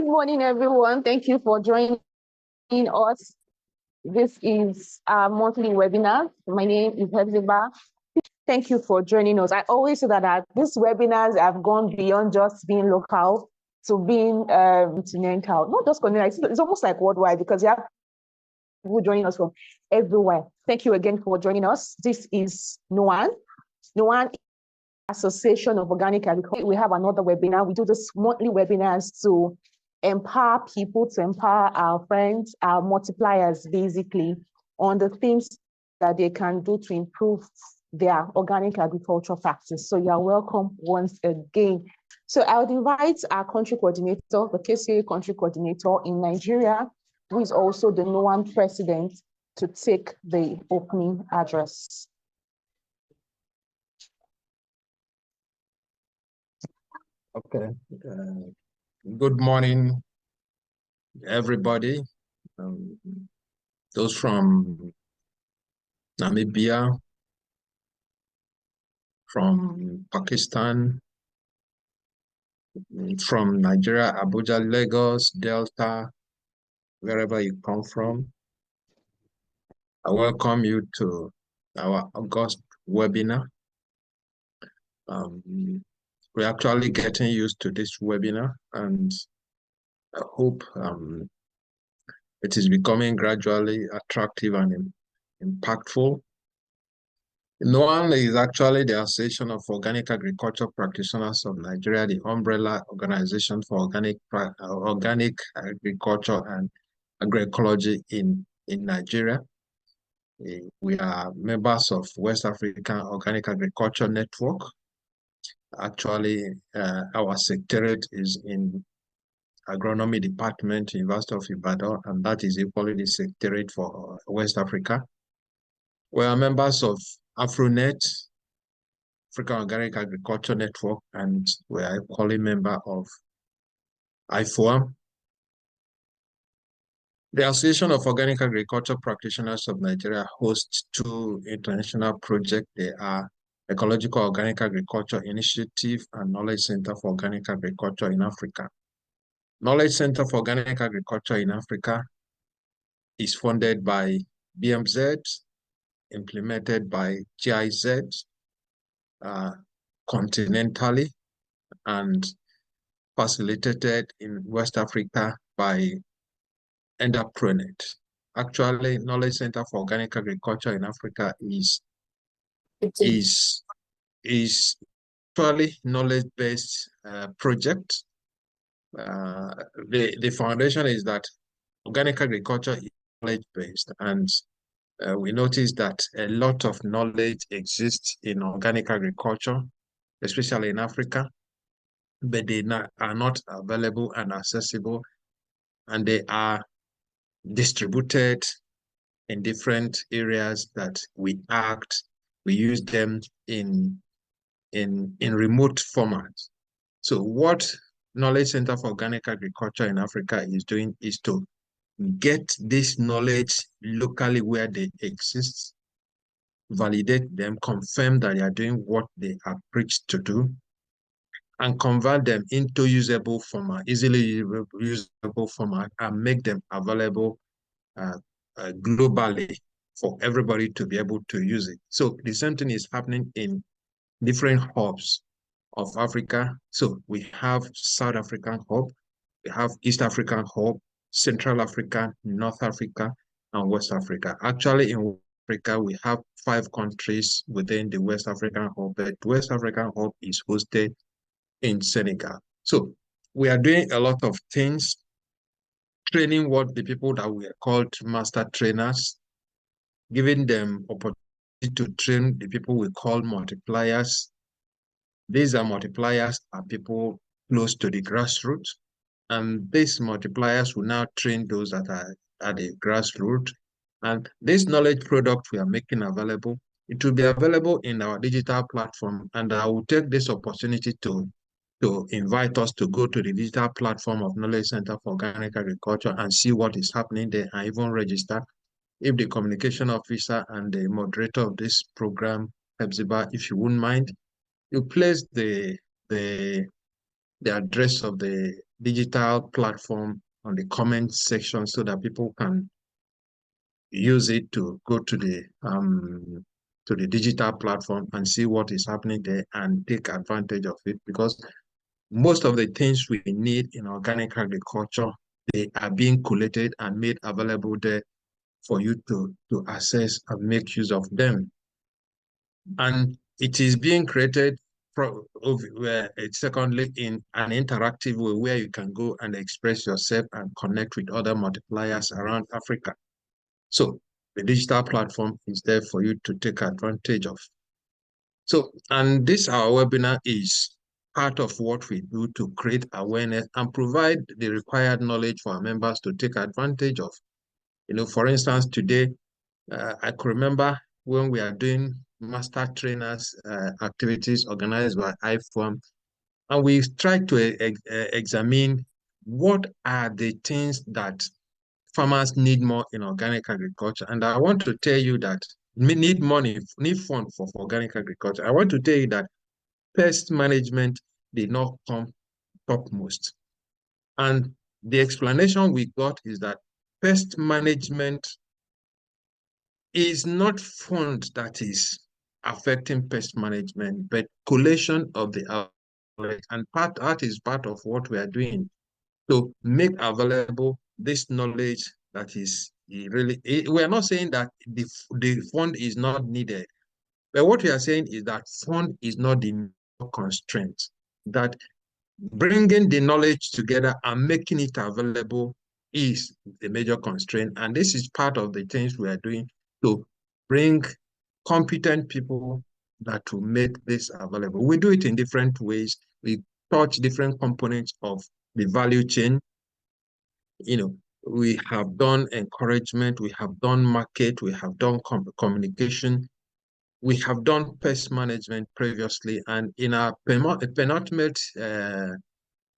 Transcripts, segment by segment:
morning, everyone. Thank you for joining us. This is our monthly webinar. My name is Hepzibah. Thank you for joining us. I always say that these webinars have gone beyond just being local to being continental, not just continental. It's almost like worldwide because you have people joining us from everywhere. Thank you again for joining us. This is Noan. Noan Association of Organic Agriculture. We have another webinar. We do this monthly webinars to empower people, to empower our friends, our multipliers, basically, on the things that they can do to improve their organic agriculture practice. So you're welcome once again. So I would invite our country coordinator, the KCA country coordinator in Nigeria, who is also the NOAN president, to take the opening address. Okay. Good morning, everybody. Those from Namibia, from Pakistan, from Nigeria, Abuja, Lagos, Delta, wherever you come from. I welcome you to our August webinar. We're actually getting used to this webinar, and I hope it is becoming gradually attractive and impactful. NOAN is actually the Association of Organic Agriculture Practitioners of Nigeria, the umbrella organization for organic agriculture and agroecology in Nigeria. We are members of West African Organic Agriculture Network. Actually, our secretariat is in Agronomy Department, University of Ibadan, and that is equally the secretariat for West Africa. We are members of AfroNet, African Organic Agriculture Network, and we are equally member of IFOAM. The Association of Organic Agriculture Practitioners of Nigeria hosts two international projects. They are Ecological Organic Agriculture Initiative and Knowledge Center for Organic Agriculture in Africa. Knowledge Center for Organic Agriculture in Africa is funded by BMZ, implemented by GIZ continentally, and facilitated in West Africa by Enterpronet. Actually, Knowledge Center for Organic Agriculture in Africa is actually knowledge-based project. The foundation is that organic agriculture is knowledge-based, and we notice that a lot of knowledge exists in organic agriculture, especially in Africa, but they are not available and accessible, and they are distributed in different areas that we use them in remote formats. So what Knowledge Center for Organic Agriculture in Africa is doing is to get this knowledge locally where they exist, validate them, confirm that they are doing what they are preached to do, and convert them into usable format, easily usable format, and make them available globally for everybody to be able to use it. So the same thing is happening in different hubs of Africa. So we have South African hub, we have East African hub, Central Africa, North Africa, and West Africa. Actually, in Africa, we have 5 countries within the West African hub, but West African hub is hosted in Senegal. So we are doing a lot of things, training what the people that we are called master trainers, giving them opportunity to train the people we call multipliers. These are multipliers are people close to the grassroots, and these multipliers will now train those that are at the grassroots. And this knowledge product we are making available, it will be available in our digital platform, and I will take this opportunity to invite us to go to the digital platform of Knowledge Center for Organic Agriculture and see what is happening there, and even register. If the communication officer and the moderator of this program, Hepzibah, if you wouldn't mind, you place the address of the digital platform on the comment section so that people can use it to go to the digital platform and see what is happening there and take advantage of it, because most of the things we need in organic agriculture, they are being collated and made available there for you to access and make use of them. And it is being created secondly in an interactive way where you can go and express yourself and connect with other multipliers around Africa. So the digital platform is there for you to take advantage of. So, and this our webinar is part of what we do to create awareness and provide the required knowledge for our members to take advantage of. For instance, today, I could remember when we are doing master trainers activities organized by IFOAM, and we tried to examine what are the things that farmers need more in organic agriculture. And I want to tell you that need fund for organic agriculture. I want to tell you that pest management did not come topmost. And the explanation we got is that pest management is not fund that is affecting pest management, but collation of the knowledge. And that is part of what we are doing to make available this knowledge that is really, we are not saying that the fund is not needed, but what we are saying is that fund is not the constraint, that bringing the knowledge together and making it available is the major constraint. And this is part of the things we are doing to bring competent people that will make this available. We do it in different ways. We touch different components of the value chain. We have done encouragement, we have done market, we have done communication, we have done pest management previously, and in our penultimate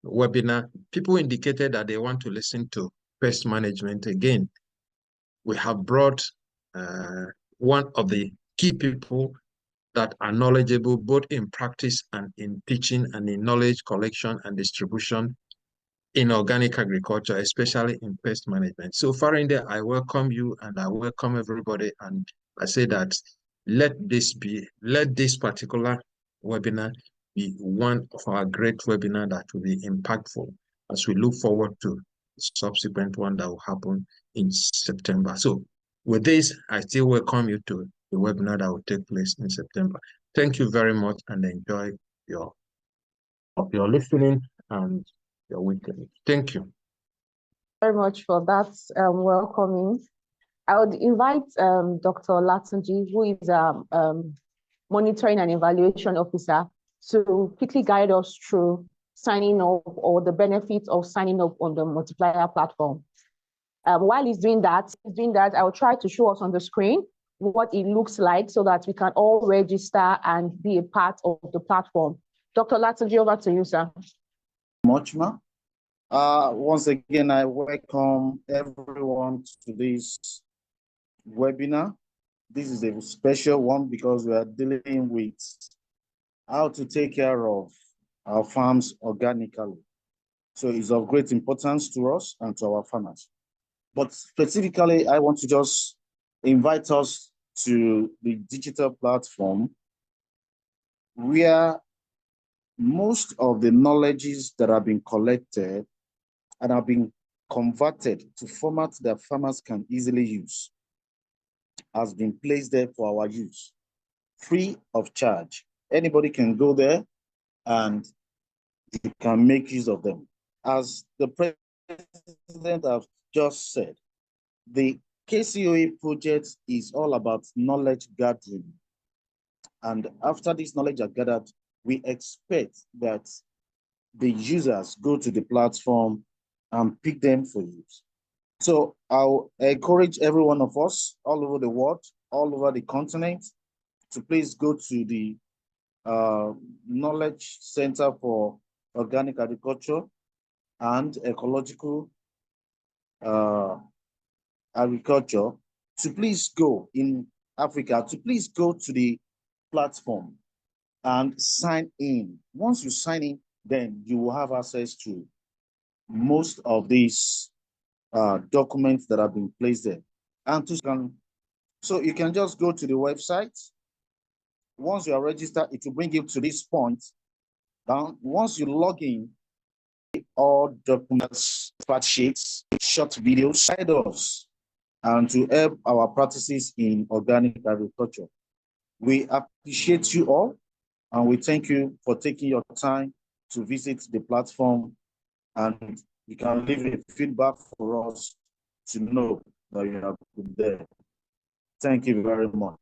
webinar, people indicated that they want to listen to pest management again. We have brought one of the key people that are knowledgeable both in practice and in teaching and in knowledge collection and distribution in organic agriculture, especially in pest management. So Farinde, I welcome you and I welcome everybody. And I say that let this particular webinar be one of our great webinars that will be impactful as we look forward to the subsequent one that will happen in September. So with this, I still welcome you to the webinar that will take place in September. Thank you very much and enjoy your listening and your weekend. Thank you very much for that welcoming. I would invite Dr. Latunji, who is monitoring and evaluation officer, to quickly guide us through signing up or the benefits of signing up on the multiplier platform. While he's doing that, I will try to show us on the screen what it looks like so that we can all register and be a part of the platform. Dr. Latunji, over to you, sir. Much, ma. Once again, I welcome everyone to this webinar. This is a special one because we are dealing with how to take care of our farms organically. So it's of great importance to us and to our farmers. But specifically, I want to just invite us to the digital platform where most of the knowledges that have been collected and have been converted to formats that farmers can easily use has been placed there for our use, free of charge. Anybody can go there and you can make use of them. As the president has just said, the KCOA project is all about knowledge gathering. And after this knowledge are gathered, we expect that the users go to the platform and pick them for use. So I'll encourage every one of us all over the world, all over the continent, to please go to the Knowledge Center for Organic Agriculture and Ecological Agriculture, to please go in Africa, to please go to the platform and sign in. Once you sign in, then you will have access to most of these documents that have been placed there. And so you can just go to the website. Once you are registered, it will bring you to this point. Now, once you log in, all documents, fact sheets, short videos, guide us and to help our practices in organic agriculture. We appreciate you all, and we thank you for taking your time to visit the platform, and you can leave a feedback for us to know that you have been there. Thank you very much.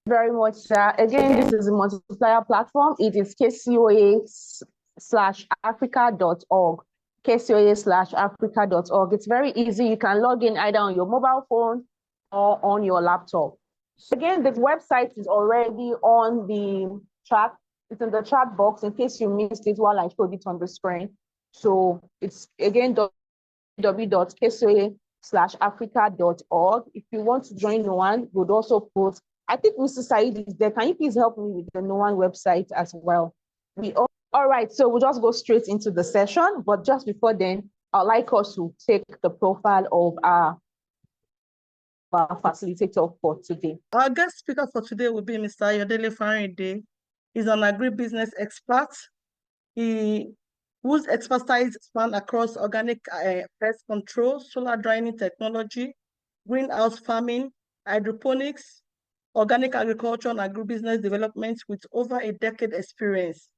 Very much, sir. Again, this is a multiplier platform. It is kcoa/africa.org. kcoa/africa.org. It's very easy. You can log in either on your mobile phone or on your laptop. So again, the website is already on the chat. It's in the chat box in case you missed it while I showed it on the screen. So it's again www.kcoa/africa.org. If you want to join NOAN, would also put, I think Mr. Said is there. Can you please help me with the NOAN website as well? All right, so we'll just go straight into the session. But just before then, I'd like us to take the profile of our facilitator for today. Our guest speaker for today will be Mr. Ayodele Farinde. He's an agribusiness expert. Whose expertise span across organic pest control, solar drying technology, greenhouse farming, hydroponics, organic agriculture, and agribusiness development with over a decade experience.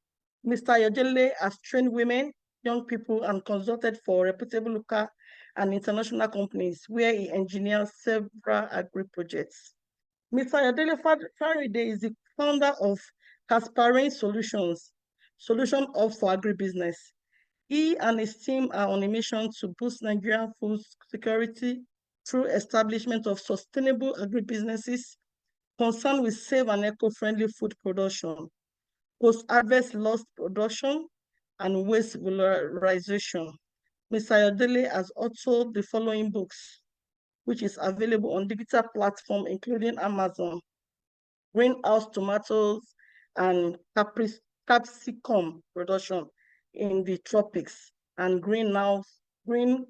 Mr. Ayodele has trained women, young people, and consulted for reputable local and international companies where he engineers several agri projects. Mr. Ayodele Farinde is the founder of Kasparin Solutions, Solution Hub for Agribusiness. He and his team are on a mission to boost Nigerian food security through establishment of sustainable agribusinesses concerned with safe and eco-friendly food production, post-harvest loss production, and waste valorization. Mr. Ayodele has authored the following books, which is available on digital platforms including Amazon: Greenhouse Tomatoes and Capsicum Production in the Tropics, and Green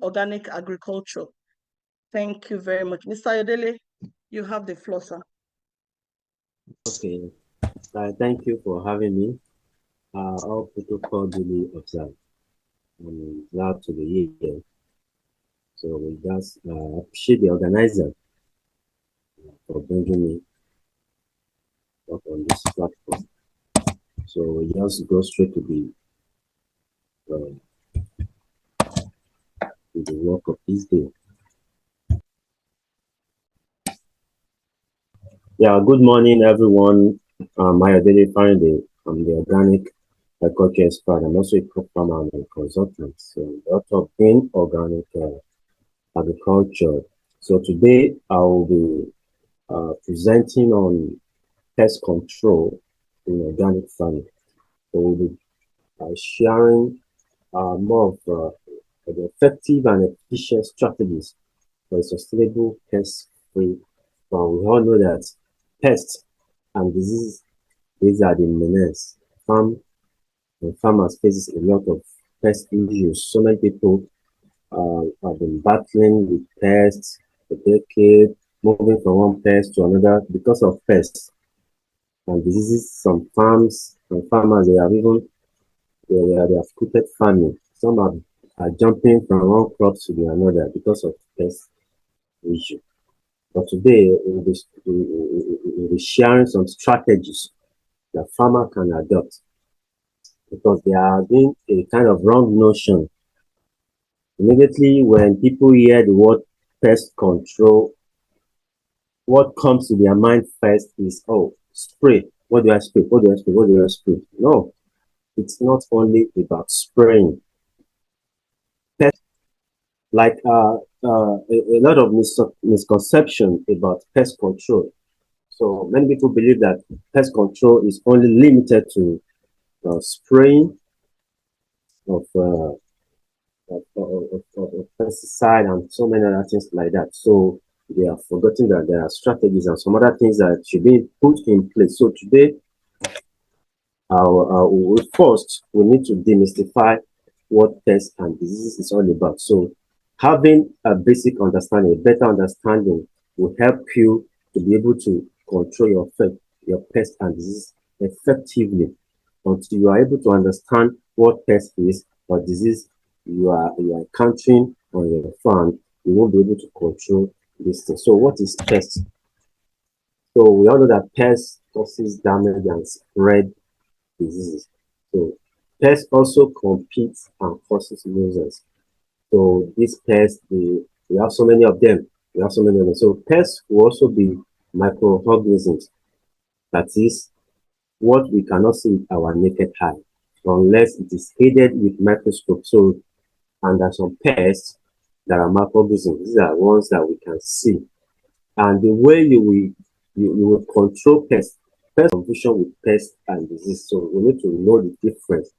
Organic Agriculture. Thank you very much. Mr. Ayodele, you have the floor, sir. Okay, thank you for having me. All protocol duly observed. I'm glad to be here. So we just appreciate the organizer for bringing me up on this platform. So we just go straight to the work of this day. Yeah, good morning, everyone. I'm Ayodele Farinde. I'm the organic agriculture expert. I'm also a crop farmer and a consultant. So, the author of Green Organic Agriculture. So, today I will be presenting on pest control in organic farming. So, we'll be sharing more of the effective and efficient strategies for a sustainable pest-free farm. We all know that pests and diseases, these are the menace. Farmers face a lot of pest issues. So many people have been battling with pests for decades, moving from one pest to another because of pests and diseases. Some farms and farmers, they have even they have quitted farming. Some are jumping from one crop to the another because of pest issue. But today we'll be sharing some strategies that farmer can adopt, because they are doing a kind of wrong notion. Immediately when people hear the word pest control, what comes to their mind first is, oh, spray. What do I spray? What do I spray? What do I spray? No, it's not only about spraying. Pest, like a lot of misconception about pest control. So many people believe that pest control is only limited to spraying of pesticide and so many other things like that. So they are forgetting that there are strategies and some other things that should be put in place. So today, first we need to demystify what pests and diseases is all about. So having a basic understanding, a better understanding will help you to be able to control your pest and disease effectively. Until you are able to understand what pest is or disease you are encountering on your farm, you won't be able to control this thing. So what is pest? So we all know that pest causes damage and spread diseases. So pests also compete and causes nuisance. So these pests, we have so many of them. We have so many of them. So pests will also be microorganisms. That is what we cannot see with our naked eye, unless it is aided with microscope. So, and there are some pests that are microorganisms. These are ones that we can see. And the way you will control pests, pest confusion with pest and disease. So we need to know the difference.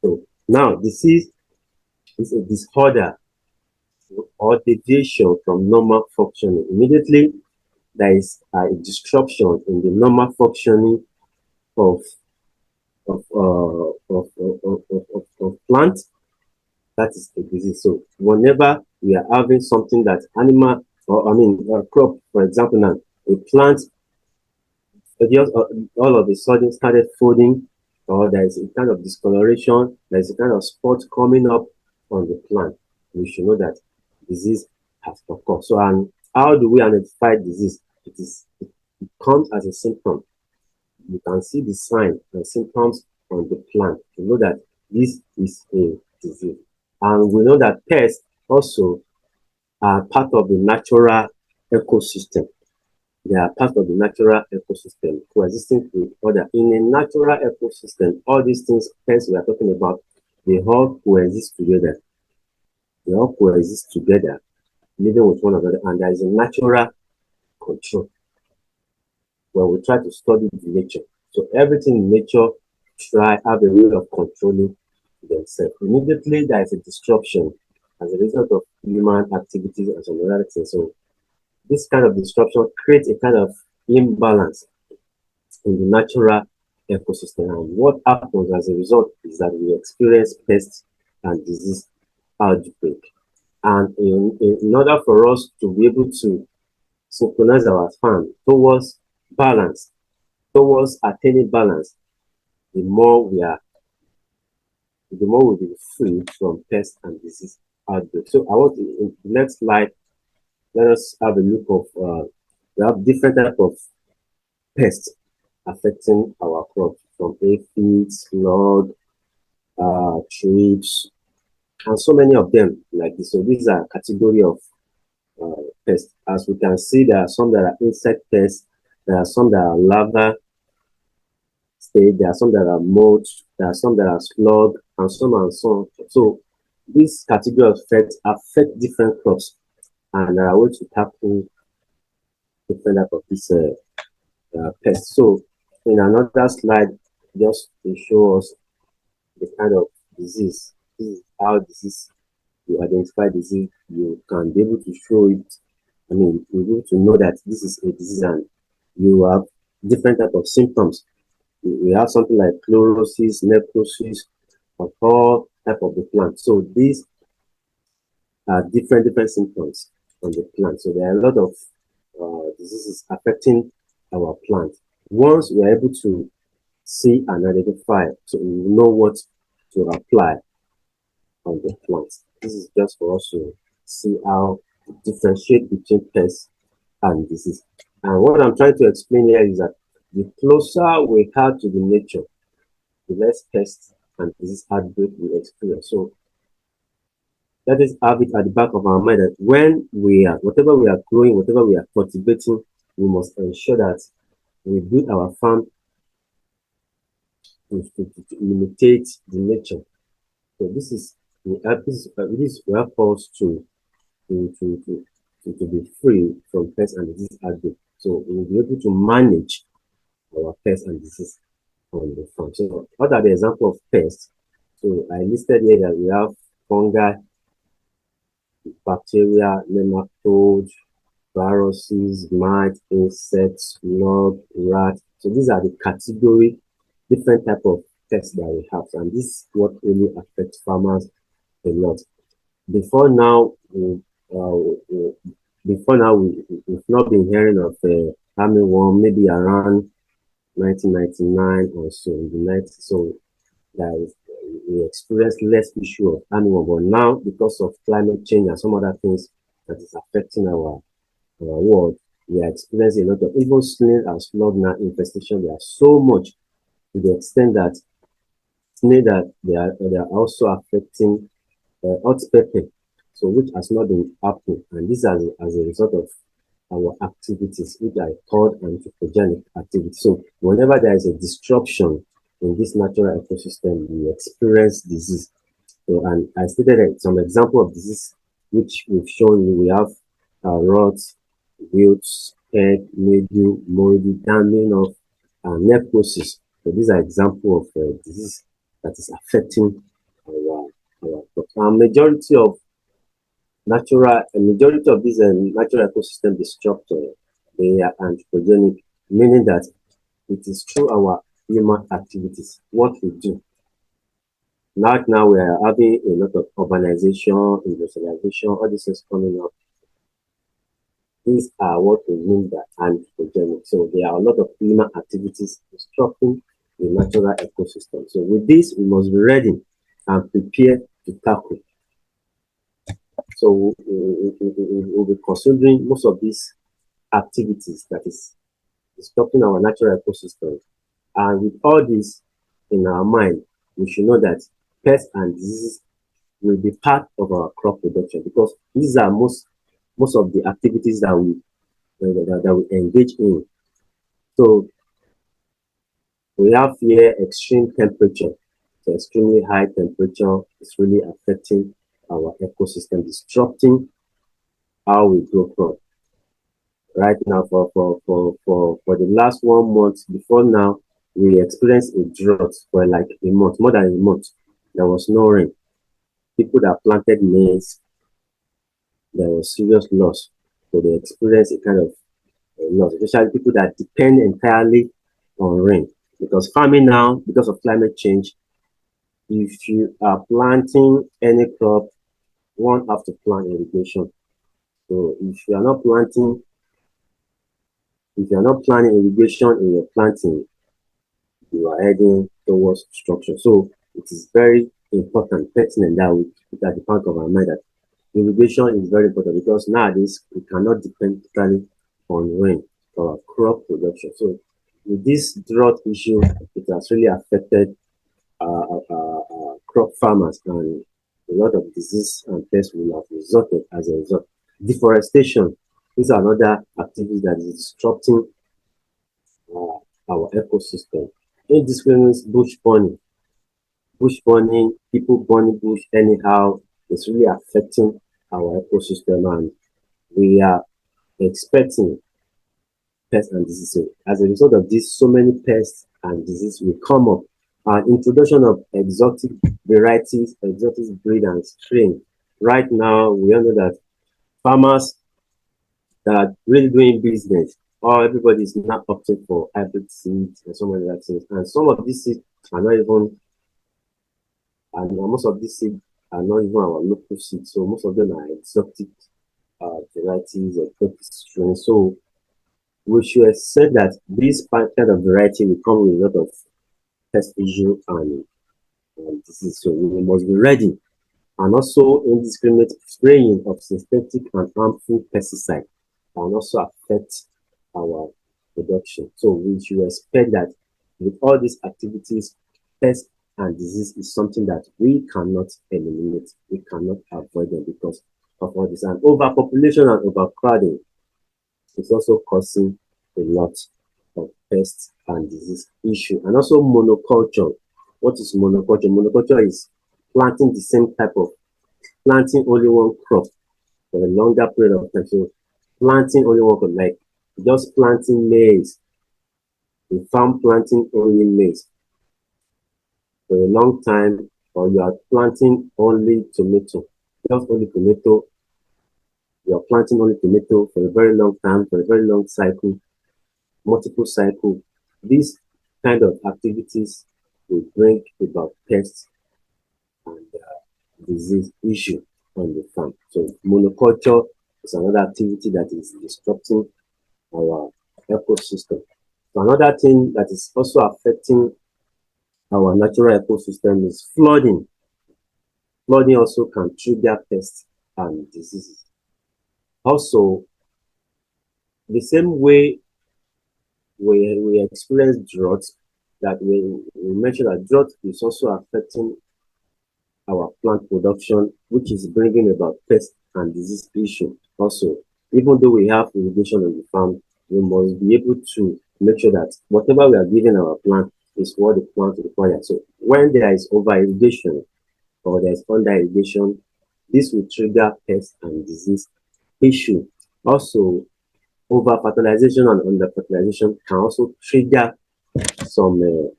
So now disease is a disorder or deviation from normal functioning. Immediately there is a disruption in the normal functioning of plant. That is a disease. So whenever we are having something that animal, or I mean a crop, for example, now a plant just all of a sudden started folding, or there is a kind of discoloration, there is a kind of spot coming up on the plant, we should know that disease has occurred. So, and how do we identify disease? It comes as a symptom. You can see the sign and symptoms on the plant to know that this is a disease. And we know that pests also are part of the natural ecosystem. They are part of the natural ecosystem, coexisting with other. In a natural ecosystem, all these things, pests we are talking about, they all coexist together. They all coexist together, living with one another, and there is a natural control where we try to study the nature. So everything in nature have a way of controlling themselves. Immediately there is a disruption as a result of human activities and some other things. So this kind of disruption creates a kind of imbalance in the natural ecosystem. And what happens as a result is that we experience pest and disease outbreak. And in order for us to be able to synchronize our farm towards balance, towards attaining balance, the more we'll be free from pest and disease outbreak. So I want to, in the next slide, let us have a look of we have different type of pests affecting our crops, from aphids, slug, thrips, and so many of them like this. So these are category of pests. As we can see, there are some that are insect pests, there are some that are larva stage, there are some that are mold, there are some that are slug, and so on and so on. So this category of pests affect different crops, and there are ways to tackle different type of this pests. So in another slide, just to show us the kind of disease. This is how disease, you identify disease, you can be able to show it. I mean, you're able to know that this is a disease and you have different type of symptoms. We have something like chlorosis, necrosis, of all type of the plant. So these are different symptoms on the plant. So there are a lot of diseases affecting our plant. Once we are able to see and identify, so we know what to apply on the plants. This is just for us to see how to differentiate between pests and disease. And what I'm trying to explain here is that the closer we are to the nature, the less pests and disease outbreak we experience. So let us have it at the back of our mind that when we are, whatever we are growing, whatever we are cultivating, we must ensure that we build our farm to imitate the nature. So this will help us to be free from pests and disease outbreak. So we will be able to manage our pests and disease on the farm. So what are the examples of pests? So I listed here that we have fungi, bacteria, nematodes, viruses, mites, insects, slug, rat. So these are the category, different type of pests that we have. And this is what really affects farmers a lot. Before now, we've not been hearing of armyworm maybe around 1999 or so in the 90s. So that we experienced less issue of armyworm, but now because of climate change and some other things that is affecting our world, we are experiencing a lot of even snail and slug gnat infestation. They are so much to the extent that snail that they are also affecting hot pepper, so which has not been happening, and this as a result of our activities, which are called anthropogenic activities. So whenever there is a disruption in this natural ecosystem, we experience disease. So, and I stated some example of disease which we've shown you. We have rot, wilts, egg, mildew, moldy, damning of necrosis. So these are examples of disease that is affecting our crops. And majority of these natural ecosystem disruptors, they are anthropogenic, meaning that it is through our human activities, what we do. Right now, we are having a lot of urbanization, industrialization, all this is coming up. These are what we mean by anthropogenic. So there are a lot of human activities disrupting the natural ecosystem. So with this, we must be ready and prepare to tackle. So we'll be considering most of these activities that is disrupting our natural ecosystem. And with all this in our mind, we should know that pests and diseases will be part of our crop production, because these are most of the activities that we engage in. So we have here extreme temperature. So extremely high temperature is really affecting our ecosystem, disrupting how we grow crop. Right now, for the last 1 month before now, we experienced a drought for like a month, more than a month. There was no rain. People that planted maize, there was serious loss. So they experienced a kind of loss, especially people that depend entirely on rain. Because farming now, because of climate change, if you are planting any crop, one have to plant irrigation. So if you are not planting irrigation in your planting, you are heading towards destruction. So it is very important, pertinent that we put at the back of our mind that irrigation is very important, because nowadays we cannot depend totally on rain for our crop production. So with this drought issue, it has really affected crop farmers, and a lot of disease and pests will have resulted as a result. Deforestation is another activity that is disrupting our ecosystem. Indiscriminate bush burning. Bush burning, people burning bush anyhow, is really affecting our ecosystem, and we are expecting pests and diseases. As a result of this, so many pests and diseases will come up. And introduction of exotic varieties, exotic breed and strain. Right now, we all know that farmers that are really doing business, or everybody is not opting for hybrid seeds and so many other things. And some of these seeds are not even, and most of these seeds are not even our local seeds. So most of them are exotic varieties, exotic strains. So we should accept that this kind of variety will come with a lot of pest issue and disease. So we must be ready. And also indiscriminate spraying of synthetic and harmful pesticide can also affect our production. So we should expect that with all these activities, pest and disease is something that we cannot eliminate. We cannot avoid them because of all this. And overpopulation and overcrowding is also causing a lot of pest and disease issue. And also monoculture. What is monoculture? Monoculture is planting the same type of, planting only one crop for a longer period of time. So planting only one crop, like just planting maize, the farm planting only maize for a long time, or you are planting only tomato, just only tomato. You are planting only tomato for a very long time, for a very long cycle, multiple cycle. These kind of activities will bring about pests and disease issue on the farm. So monoculture is another activity that is disrupting our ecosystem. So another thing that is also affecting our natural ecosystem is flooding. Flooding also can trigger pests and diseases. Also, the same way we experience drought, that we mentioned that drought is also affecting our plant production, which is bringing about pest and disease issue. Also, even though we have irrigation on the farm, we must be able to make sure that whatever we are giving our plant is what the plant requires. So when there is over irrigation or there is under irrigation, this will trigger pest and disease issue. Also, over fertilization and under fertilization can also trigger some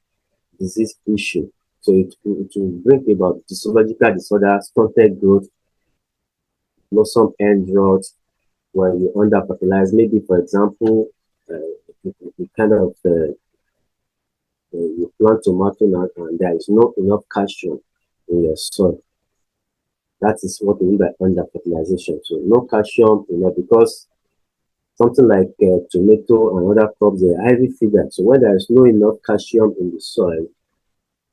disease issue. So it will bring about physiological disorders, stunted growth, blossom end rot, when you under fertilize. Maybe, for example, you kind of you plant tomato now and there is not enough calcium in your soil. That is what we mean by under fertilization. So no calcium, because something like tomato and other crops, they are highly figured. So when there is no enough calcium in the soil,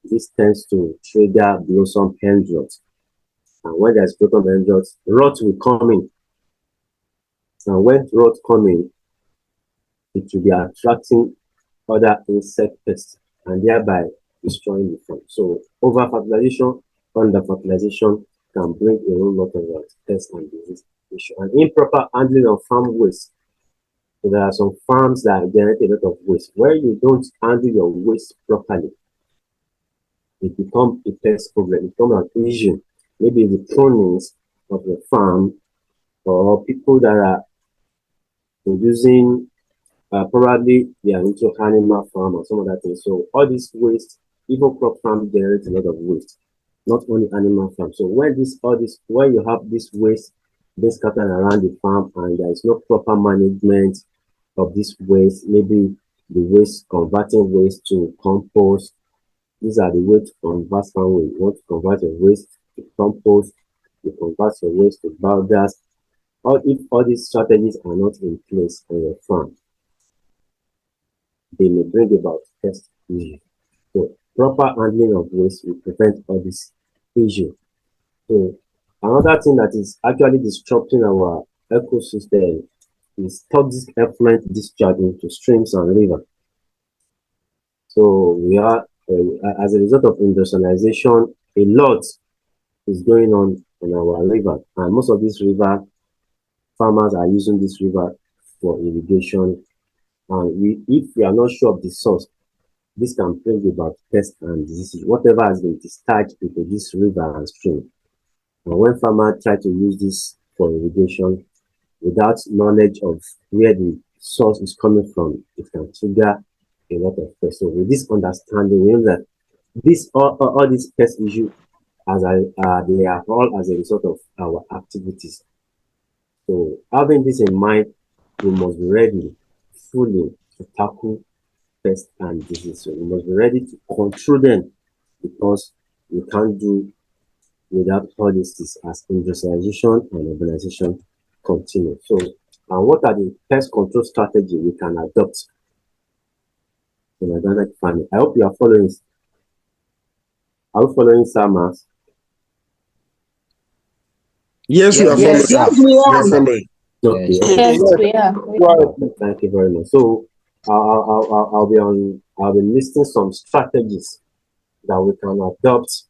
this tends to trigger blossom end rot. And when there's blossom end rot will come in. And when rot come in, it will be attracting other insect pests and thereby destroying the farm. So over fertilization, under fertilization can bring a whole lot of pests and disease issue. And improper handling of farm waste. So there are some farms that generate a lot of waste. Where you don't handle your waste properly, it becomes a pest problem, it becomes an issue. Maybe the pronings of the farm or people that are producing, probably they are into animal farm or some other things. So all this waste, even crop farm generates a lot of waste, not only animal farm. So when you have this waste being scattered around the farm and there is no proper management of this waste, maybe the waste, converting waste to compost. These are the way to convert farm waste. You want to convert your waste to compost, you convert your waste to biogas. If all these strategies are not in place on your farm, they may bring about pest issue. So proper handling of waste will prevent all this issue. So another thing that is actually disrupting our ecosystem is toxic effluent discharge into streams and rivers. So we are, as a result of industrialization, a lot is going on in our river, and most of these river farmers are using this river for irrigation. And if we are not sure of the source, this can bring about pests and diseases. Whatever has been discharged into this river and stream, and when farmers try to use this for irrigation without knowledge of where the source is coming from, it can trigger a lot of pests. So with this understanding, we know that all these pest issues, they are all as a result of our activities. So having this in mind, we must be ready fully to tackle pests and diseases. So we must be ready to control them, because we can't do without all this as industrialization and urbanization continue. So, and what are the pest control strategies we can adopt in organic farming? I hope you are following. Are you following, Samas? Yes, we are following. Yes, we are. We are following. Okay. Yes, we are. Thank you very much. So I'll be listing some strategies that we can adopt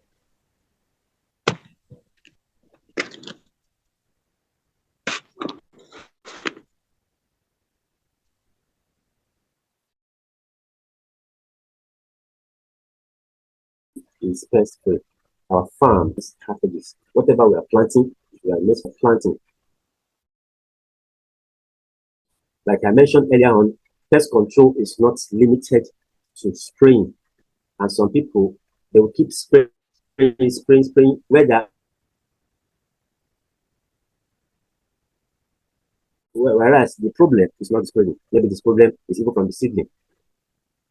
is Pest-Free. Our farm strategies. Whatever we are planting, we are made for planting. Like I mentioned earlier on, pest control is not limited to spraying. And some people, they will keep spraying, whereas the problem is not the spraying. Maybe this problem is even from the seedling.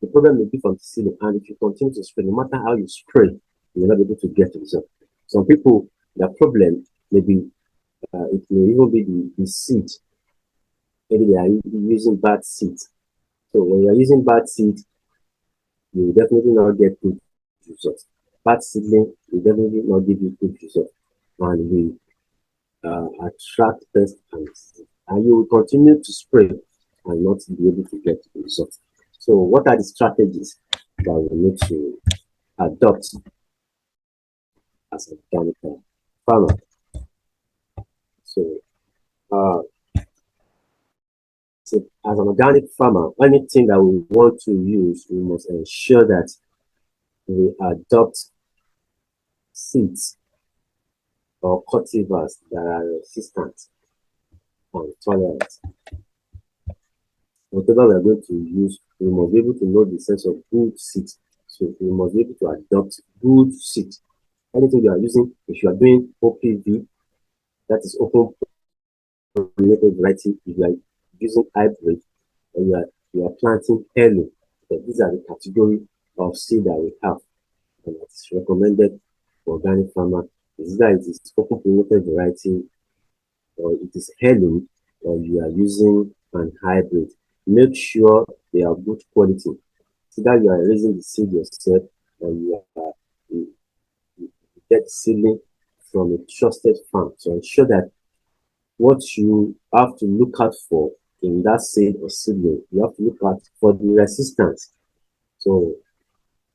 The problem may be from the seedling, and if you continue to spray, no matter how you spray, you will not be able to get the result. Some people, The problem maybe it may even be the seed. Maybe they are using bad seed. So when you are using bad seed, you will definitely not get good results. Bad seedling will definitely not give you good results, and we attract pests, and you will continue to spray and not be able to get results. So what are the strategies that we need to adopt as an organic farmer? So, so as an organic farmer, anything that we want to use, we must ensure that we adopt seeds or cultivars that are resistant and tolerant. Whatever we are going to use, we must be able to know the sense of good seeds. So we must be able to adopt good seeds. Anything you are using, if you are doing OPV, that is open pollinated variety, if you are using hybrid, or you are planting heirloom, these are the category of seed that we have, and that is recommended for organic farmer. Is that it is open pollinated variety, or it is heirloom, or you are using an hybrid. Make sure they are good quality. So that you are raising the seed yourself, or you get seedling from a trusted farm. So ensure that what you have to look out for in that seed or seedling, you have to look out for the resistance. So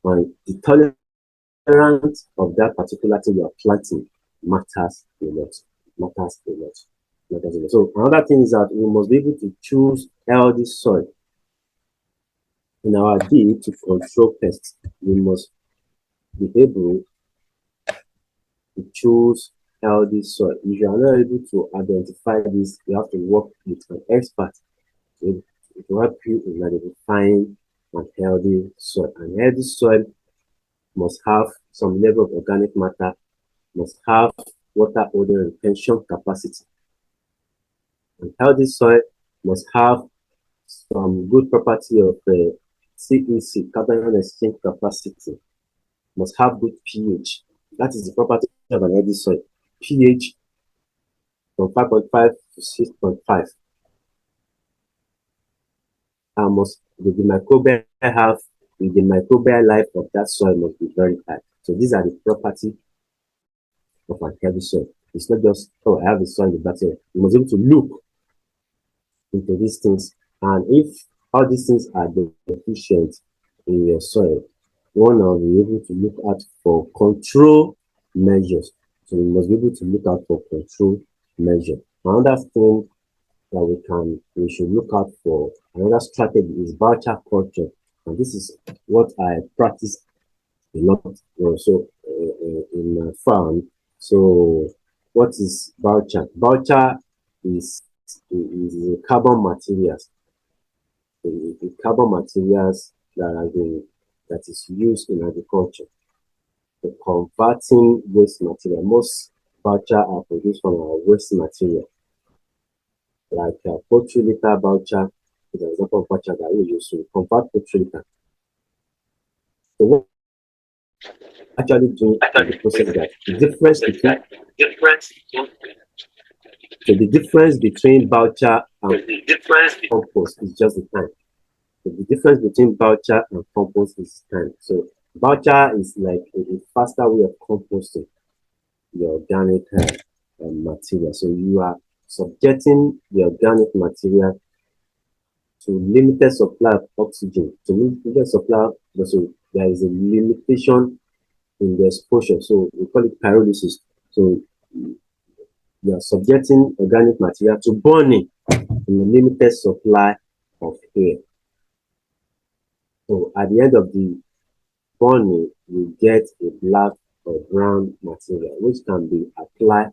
the tolerance of that particular thing you are planting matters a lot. Matters a lot. Matters a lot. So another thing is that we must be able to choose healthy soil. In our bid to control pests, we must be able to choose healthy soil. If you are not able to identify this, you have to work with an expert to help you in identifying an healthy soil. An healthy soil must have some level of organic matter, must have water odor retention capacity. An healthy soil must have some good property of CEC, carbon exchange capacity, must have good pH. That is the property of an healthy soil. pH from 5.5 to 6.5. And must the microbial health, the microbial life of that soil must be very high. So these are the property of an healthy soil. It's not just, oh, I have a soil in that soil. You must be able to look into these things, and if all these things are deficient in your soil, one will be able to look out for control measures. So we must be able to look out for control measure. Another thing that we should look out for, another strategy is biochar culture, and this is what I practice a lot also in my farm. So what is biochar? Biochar is the carbon materials. The carbon materials that is used in agriculture. The converting waste material. Most biochar are produced from our waste material. Like poultry litter biochar is an example of biochar that we use to convert poultry litter. So what actually doing the process that the difference between biochar and compost is just the time. So the difference between biochar and compost is time. So biochar is like a faster way of composting the organic material. So you are subjecting the organic material to limited supply of oxygen. To limited supply, so there is a limitation in the exposure. So we call it pyrolysis. So you are subjecting organic material to burning in a limited supply of air. So at the end of the burning, you get a black or brown material which can be applied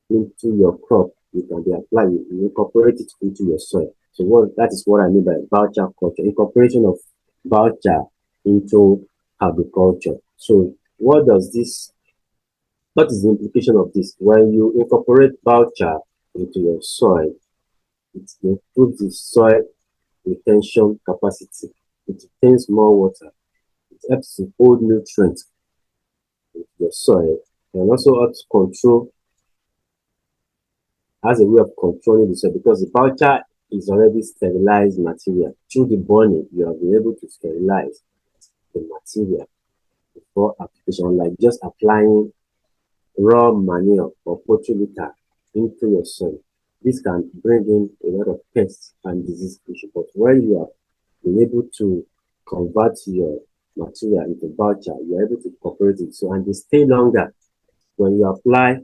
into your crop. You can be applied, you incorporate it into your soil. So that is what I mean by biochar culture, incorporation of biochar into agriculture. So what is the implication of this? When you incorporate biochar into your soil, it improves the soil retention capacity. It retains more water. It helps to hold nutrients into your soil, and also how to control as a way of controlling the soil, because the biochar is already sterilized material. Through the burning, you have been able to sterilize the material before application, like just applying raw manure or poultry litter into your soil. This can bring in a lot of pests and disease issues. But when you have been able to convert your material into biochar, you are able to incorporate it. So, and they stay longer. When you apply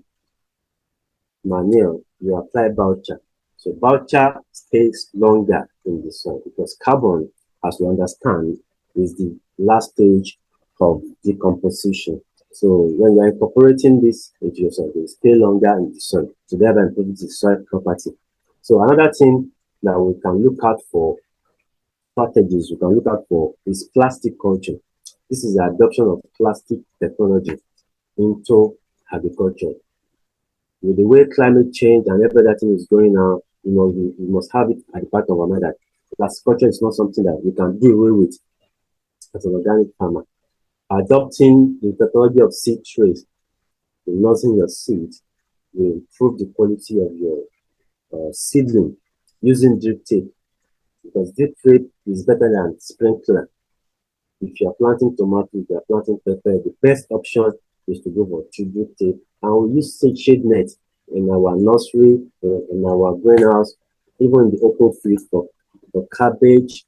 manure, you apply biochar. So biochar stays longer in the soil because carbon, as we understand, is the last stage of decomposition. So when you're incorporating this into your soil, they stay longer in the soil. So thereby improving the soil property. So another thing that we can look out for, strategies we can look out for, is plastic culture. This is the adoption of plastic technology into agriculture. With the way climate change and every other thing is going on, we must have it at the back of our mind that plastic culture is not something that we can do away with as an organic farmer. Adopting the technology of seed trays, nursing your seed, will improve the quality of your seedling using drip tape, because drip tape is better than sprinkler. If you are planting tomato, if you are planting pepper, the best option is to go for drip tape. And we use shade net in our nursery, in our greenhouse, even in the open field for cabbage,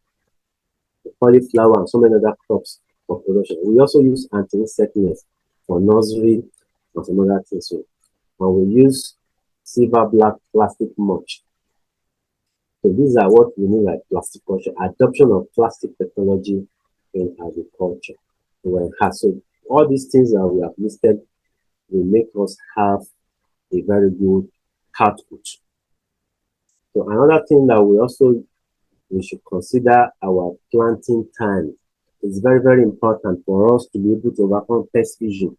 cauliflower, and so many other crops for production. We also use anti-insect nets for nursery and some other things. So, and we use silver black plastic mulch. So these are what we mean by plastic culture, adoption of plastic technology in agriculture. So all these things that we have listed will make us have a very good output. So another thing that we should consider our planting time. It's very, very important for us to be able to overcome pest issue.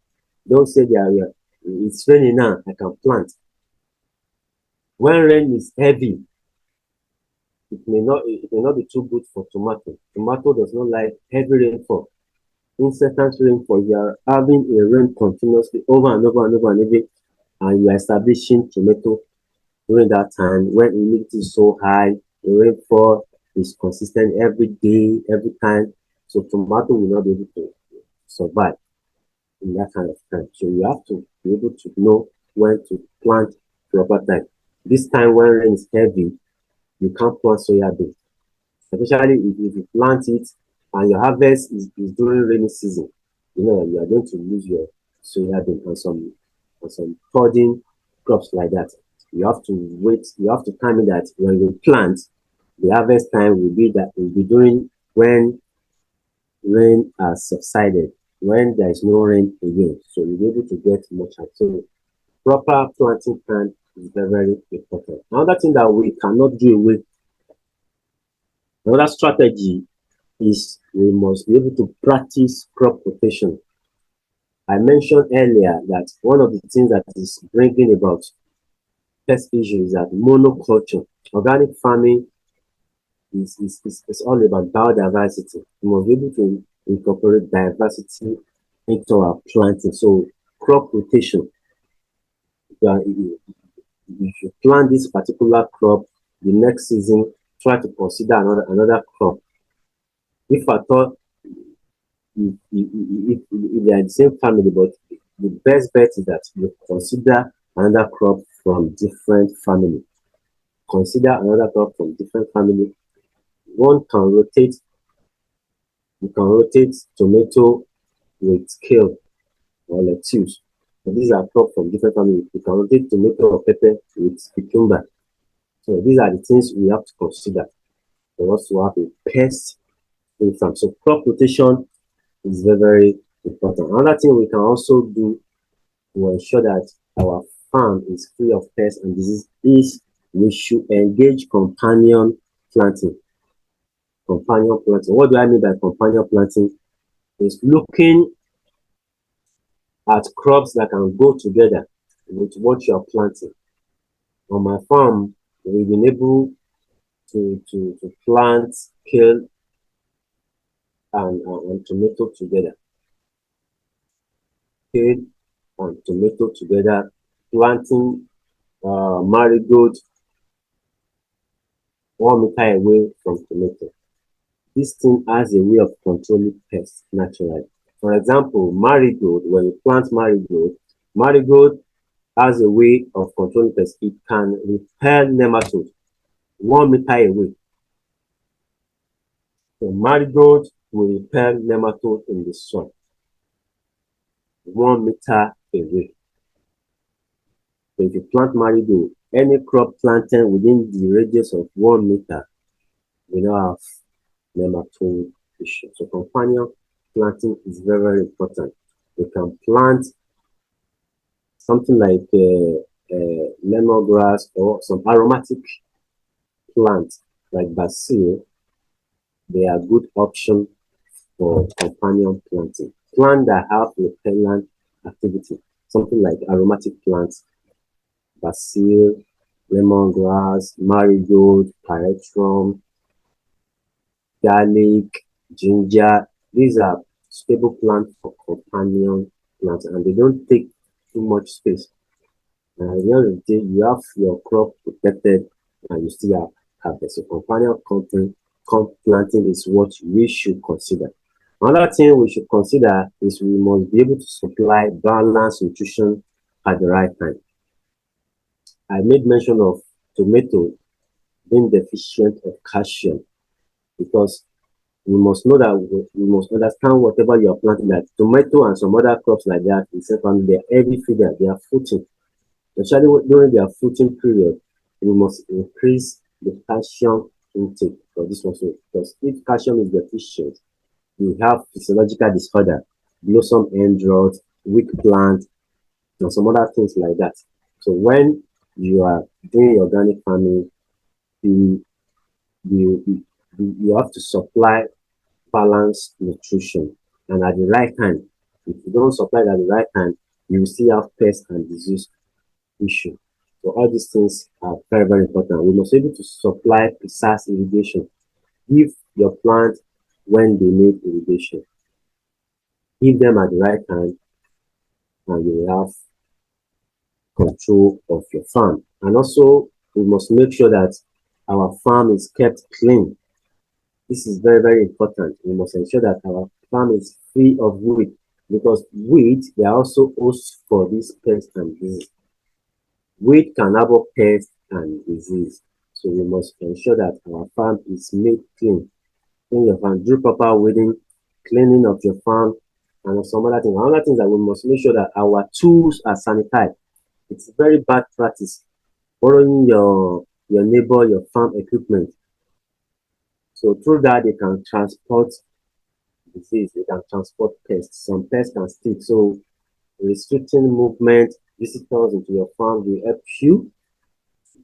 Don't say that it's raining now, I can plant. When rain is heavy, it may not be too good for tomato. Tomato does not like heavy rainfall. Incessant rainfall, you are having a rain continuously over and over and over and over, and you are establishing tomato during that time when humidity is so high, the rainfall is consistent every day, every time. So tomato will not be able to survive in that kind of time. So you have to be able to know when to plant proper time. This time when rain is heavy, you can't plant soya bean. Especially if you plant it and your harvest is during rainy season, you are going to lose your soya bean and some budding crops like that. You have to wait, you have to time it that when you plant, the harvest time will be during when rain has subsided, when there is no rain again. So you'll be able to get much out. So proper planting time is very, very important. Another thing that we cannot do away, another strategy is we must be able to practice crop rotation. I mentioned earlier that one of the things that is bringing about pest issues is that monoculture. Organic farming is all about biodiversity. We must be able to incorporate diversity into our planting. So crop rotation. If you plant this particular crop, the next season try to consider another crop. If at all, if they are the same family, but the best bet is that you consider another crop from different family. Consider another crop from different family. One can rotate. You can rotate tomato with kale or lettuce. So these are crops from different families. You can rotate tomato or pepper with cucumber. So these are the things we have to consider for us to have a pest free farm. So crop rotation is very, very important. Another thing we can also do to ensure that our farm is free of pests and disease is we should engage companion planting. Companion planting. What do I mean by companion planting? Is looking at crops that can go together with what you are planting. On my farm, we've been able to plant kale and tomato together. Kale and tomato together, planting marigold 1 meter away from tomato. This thing has a way of controlling pests naturally. For example, marigold, when you plant marigold has a way of controlling pests. It can repel nematodes 1 meter away. So marigold will repel nematode in the soil 1 meter away. So if you plant marigold, any crop planted within the radius of 1 meter will not have nematode issue. So companion planting is very, very important. You can plant something like lemongrass or some aromatic plants like basil. They are good option for companion planting. Plants that have repellent activity, something like aromatic plants, basil, lemongrass, marigold, pyrethrum, garlic, ginger. These are stable plants for companion plants and they don't take too much space. And at the end of the day, you have your crop protected and you still have harvest. So companion planting is what we should consider. Another thing we should consider is we must be able to supply balanced nutrition at the right time. I made mention of tomato being deficient of calcium because we must know that we must understand whatever you are planting, that tomato and some other crops like that, they are heavy feeder, they are fruiting. Especially during their fruiting period, we must increase the calcium intake for this one. Because if calcium is deficient, we have physiological disorder, blossom end rot, weak plant, and some other things like that. So when you are doing organic farming, you have to supply balanced nutrition and at the right time. If you don't supply it at the right time, you will still have pest and disease issue. So all these things are very, very important. We must be able to supply precise irrigation. Give your plant when they need irrigation. Give them at the right time and you will have control of your farm. And also, we must make sure that our farm is kept clean. This is very, very important. We must ensure that our farm is free of weed because weeds, they are also hosts for this pest and disease. Weed can harbor pest and disease. So we must ensure that our farm is made clean. Clean your farm, do proper weeding, cleaning of your farm, and some other things. Another thing that we must make sure that our tools are sanitized. It's very bad practice borrowing your neighbor, your farm equipment. So through that, they can transport disease, they can transport pests. Some pests can stick. So restricting movement, visitors into your farm will help you.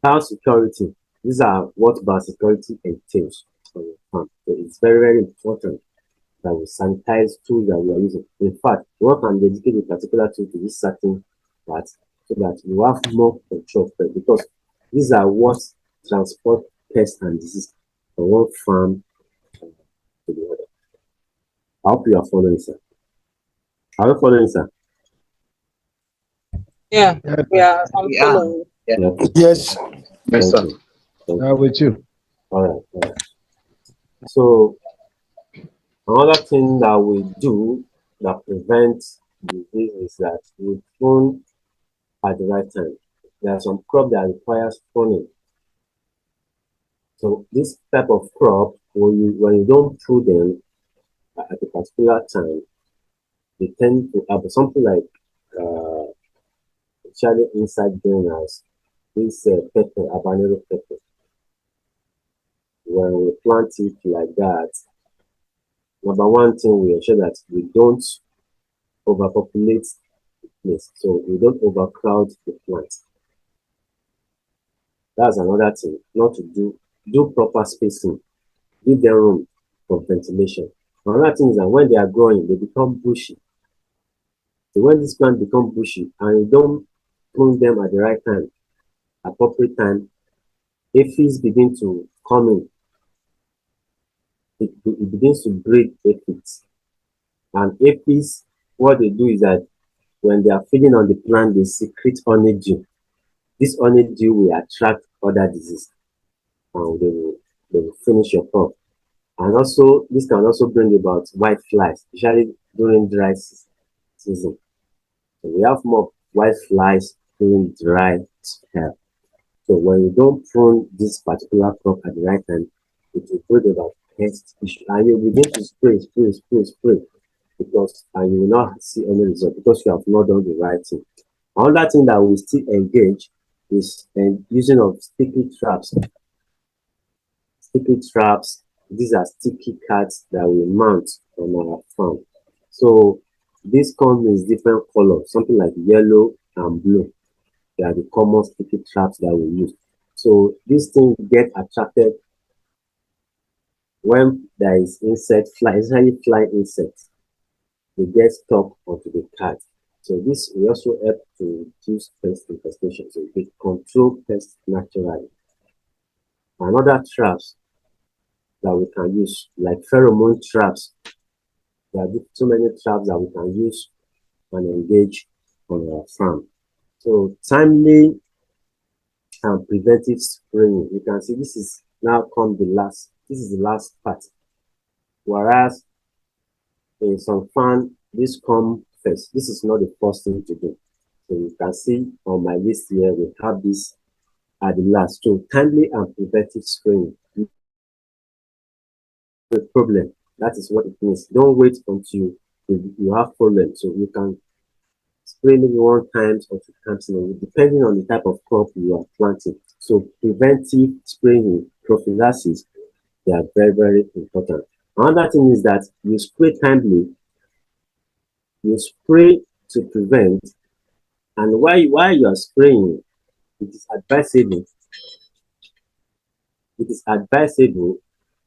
Biosecurity. These are what biosecurity entails on your farm. So it's very, very important that we sanitize tools that we are using. In fact, one can dedicate a particular tool to this certain part so that you have more control because these are what transport pests and disease from one farm to the other. I hope you are following, sir. Are you following, sir? Yeah, yeah, I'm following. Yeah. Yes. Yes, sir. With you. All right. So another thing that we do that prevents disease is that we prune at the right time. There are some crop that requires pruning. So this type of crop, when you don't prune them at a particular time, they tend to have something like especially inside greenhouse, this pepper, habanero pepper. When we plant it like that, number one thing we ensure that we don't overpopulate the place, so we don't overcrowd the plant. That's another thing. Not to do proper spacing, give them room for ventilation. Another thing is that when they are growing, they become bushy. So when this plant become bushy and you don't prune them at the right time, appropriate time, aphids begin to come in. It begins to breed aphids. And aphids, what they do is that when they are feeding on the plant, they secrete honeydew. This honeydew will attract other disease and they will finish your crop. And also, this can also bring about white flies, especially during dry season. So we have more white flies during dry spell. So when you don't prune this particular crop at the right time, it will bring about pest issue. And you begin to spray, because and you will not see any result because you have not done the right thing. Another thing that we still engage is using of sticky traps. Sticky traps, these are sticky cards that we mount on our farm. So this comes in different colors, something like yellow and blue. They are the common sticky traps that we use. So these things get attracted when there is insect fly, especially fly insects. They get stuck onto the card. So this will also help to reduce pest infestation. So we control pests naturally. Another traps that we can use, like pheromone traps. There are so many traps that we can use and engage on our farm. So timely and preventive spraying. You can see this is now come the last. This is the last part. Whereas in some farm, this come first. This is not the first thing to do. So you can see on my list here, we have this at the last. So timely and preventive spraying. The problem. That is what it means. Don't wait until you have problem. So you can spray maybe 1 time or 2 times, depending on the type of crop you are planting. So preventive spraying, prophylaxis, they are very, very important. Another thing is that you spray timely, you spray to prevent, and while you are spraying, it is advisable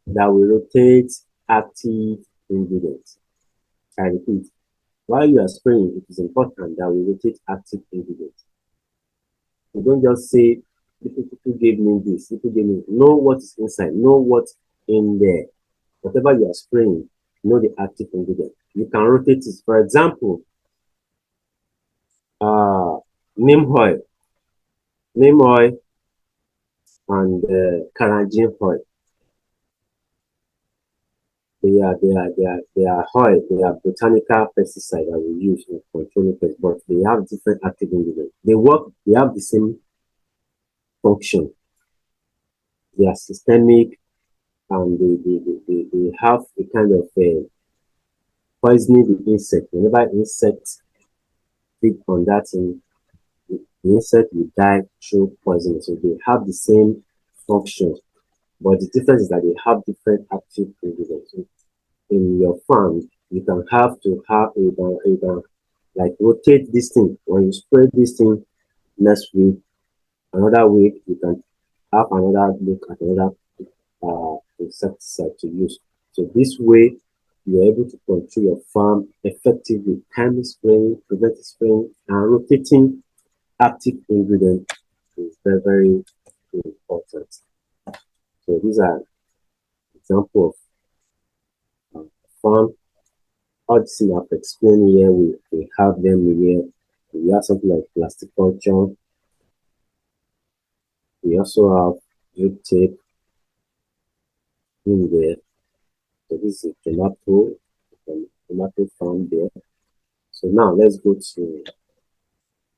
that we rotate active ingredients. I repeat, while you are spraying, it is important that we rotate active ingredients. You don't just say, people gave me this, people gave me. Know what is inside, know what's in there. Whatever you are spraying, know the active ingredient. You can rotate it. For example, neem oil, and carrageen oil. They are oil, they are botanical pesticide that we use in controlling pests, but they have different active ingredients. They have the same function. They are systemic and they have a kind of poisoning the insect. Whenever insects feed on that thing, the insect will die through poisoning. So they have the same function, but the difference is that they have different active ingredients. So in your farm, you can like rotate this thing. When you spray this thing next week, another week, you can have another look at another insecticide to use. So this way, you're able to control your farm effectively. Timely spraying, preventive spraying, and rotating active ingredient is very, very important. So these are examples of farm. All the things I've explained here, we have them here. We have something like plasticulture. We also have drip tape in there. So this is tomato farm there. So now let's go to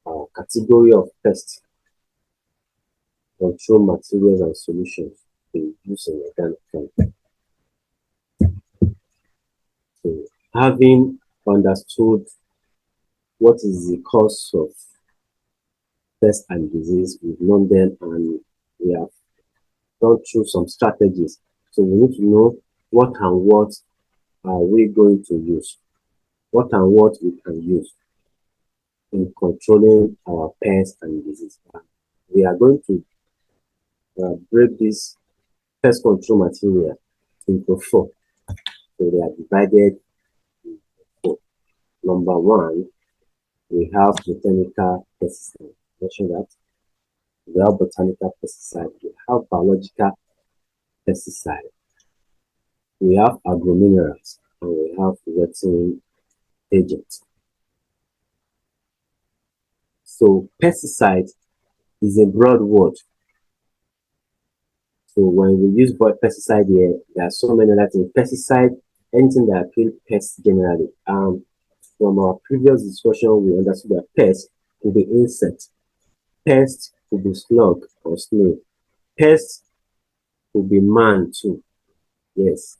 our category of pest control materials and solutions to use in organic farm. So having understood what is the cause of pest and disease, we've known them and we have gone through some strategies. So we need to know what and what are we going to use, what and what we can use in controlling our pests and disease. We are going to break this pest control material into 4. So they are divided into 4. Number 1, we have botanical pesticide. Mention that. We have botanical pesticide. We have biological pesticide. We have agrominerals, and we have wetting agents. So pesticide is a broad word. So when we use pesticide here, there are so many other things. Pesticide, anything that kills pests generally. From our previous discussion, we understood that pest could be insect, pest could be slug or snail, pest could be man too. Yes,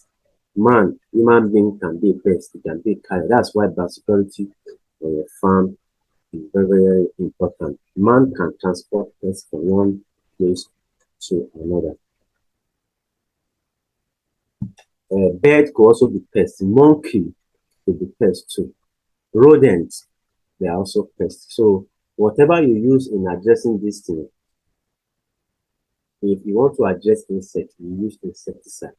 man, human being can be a pest, it can be a carrier. That's why biosecurity on your farm is very, very important. Man can transport pests from one place to another. Bird could also be pest. Monkey could be pest too. Rodents, they are also pests. So whatever you use in addressing this thing, if you want to address insects, you use insecticide.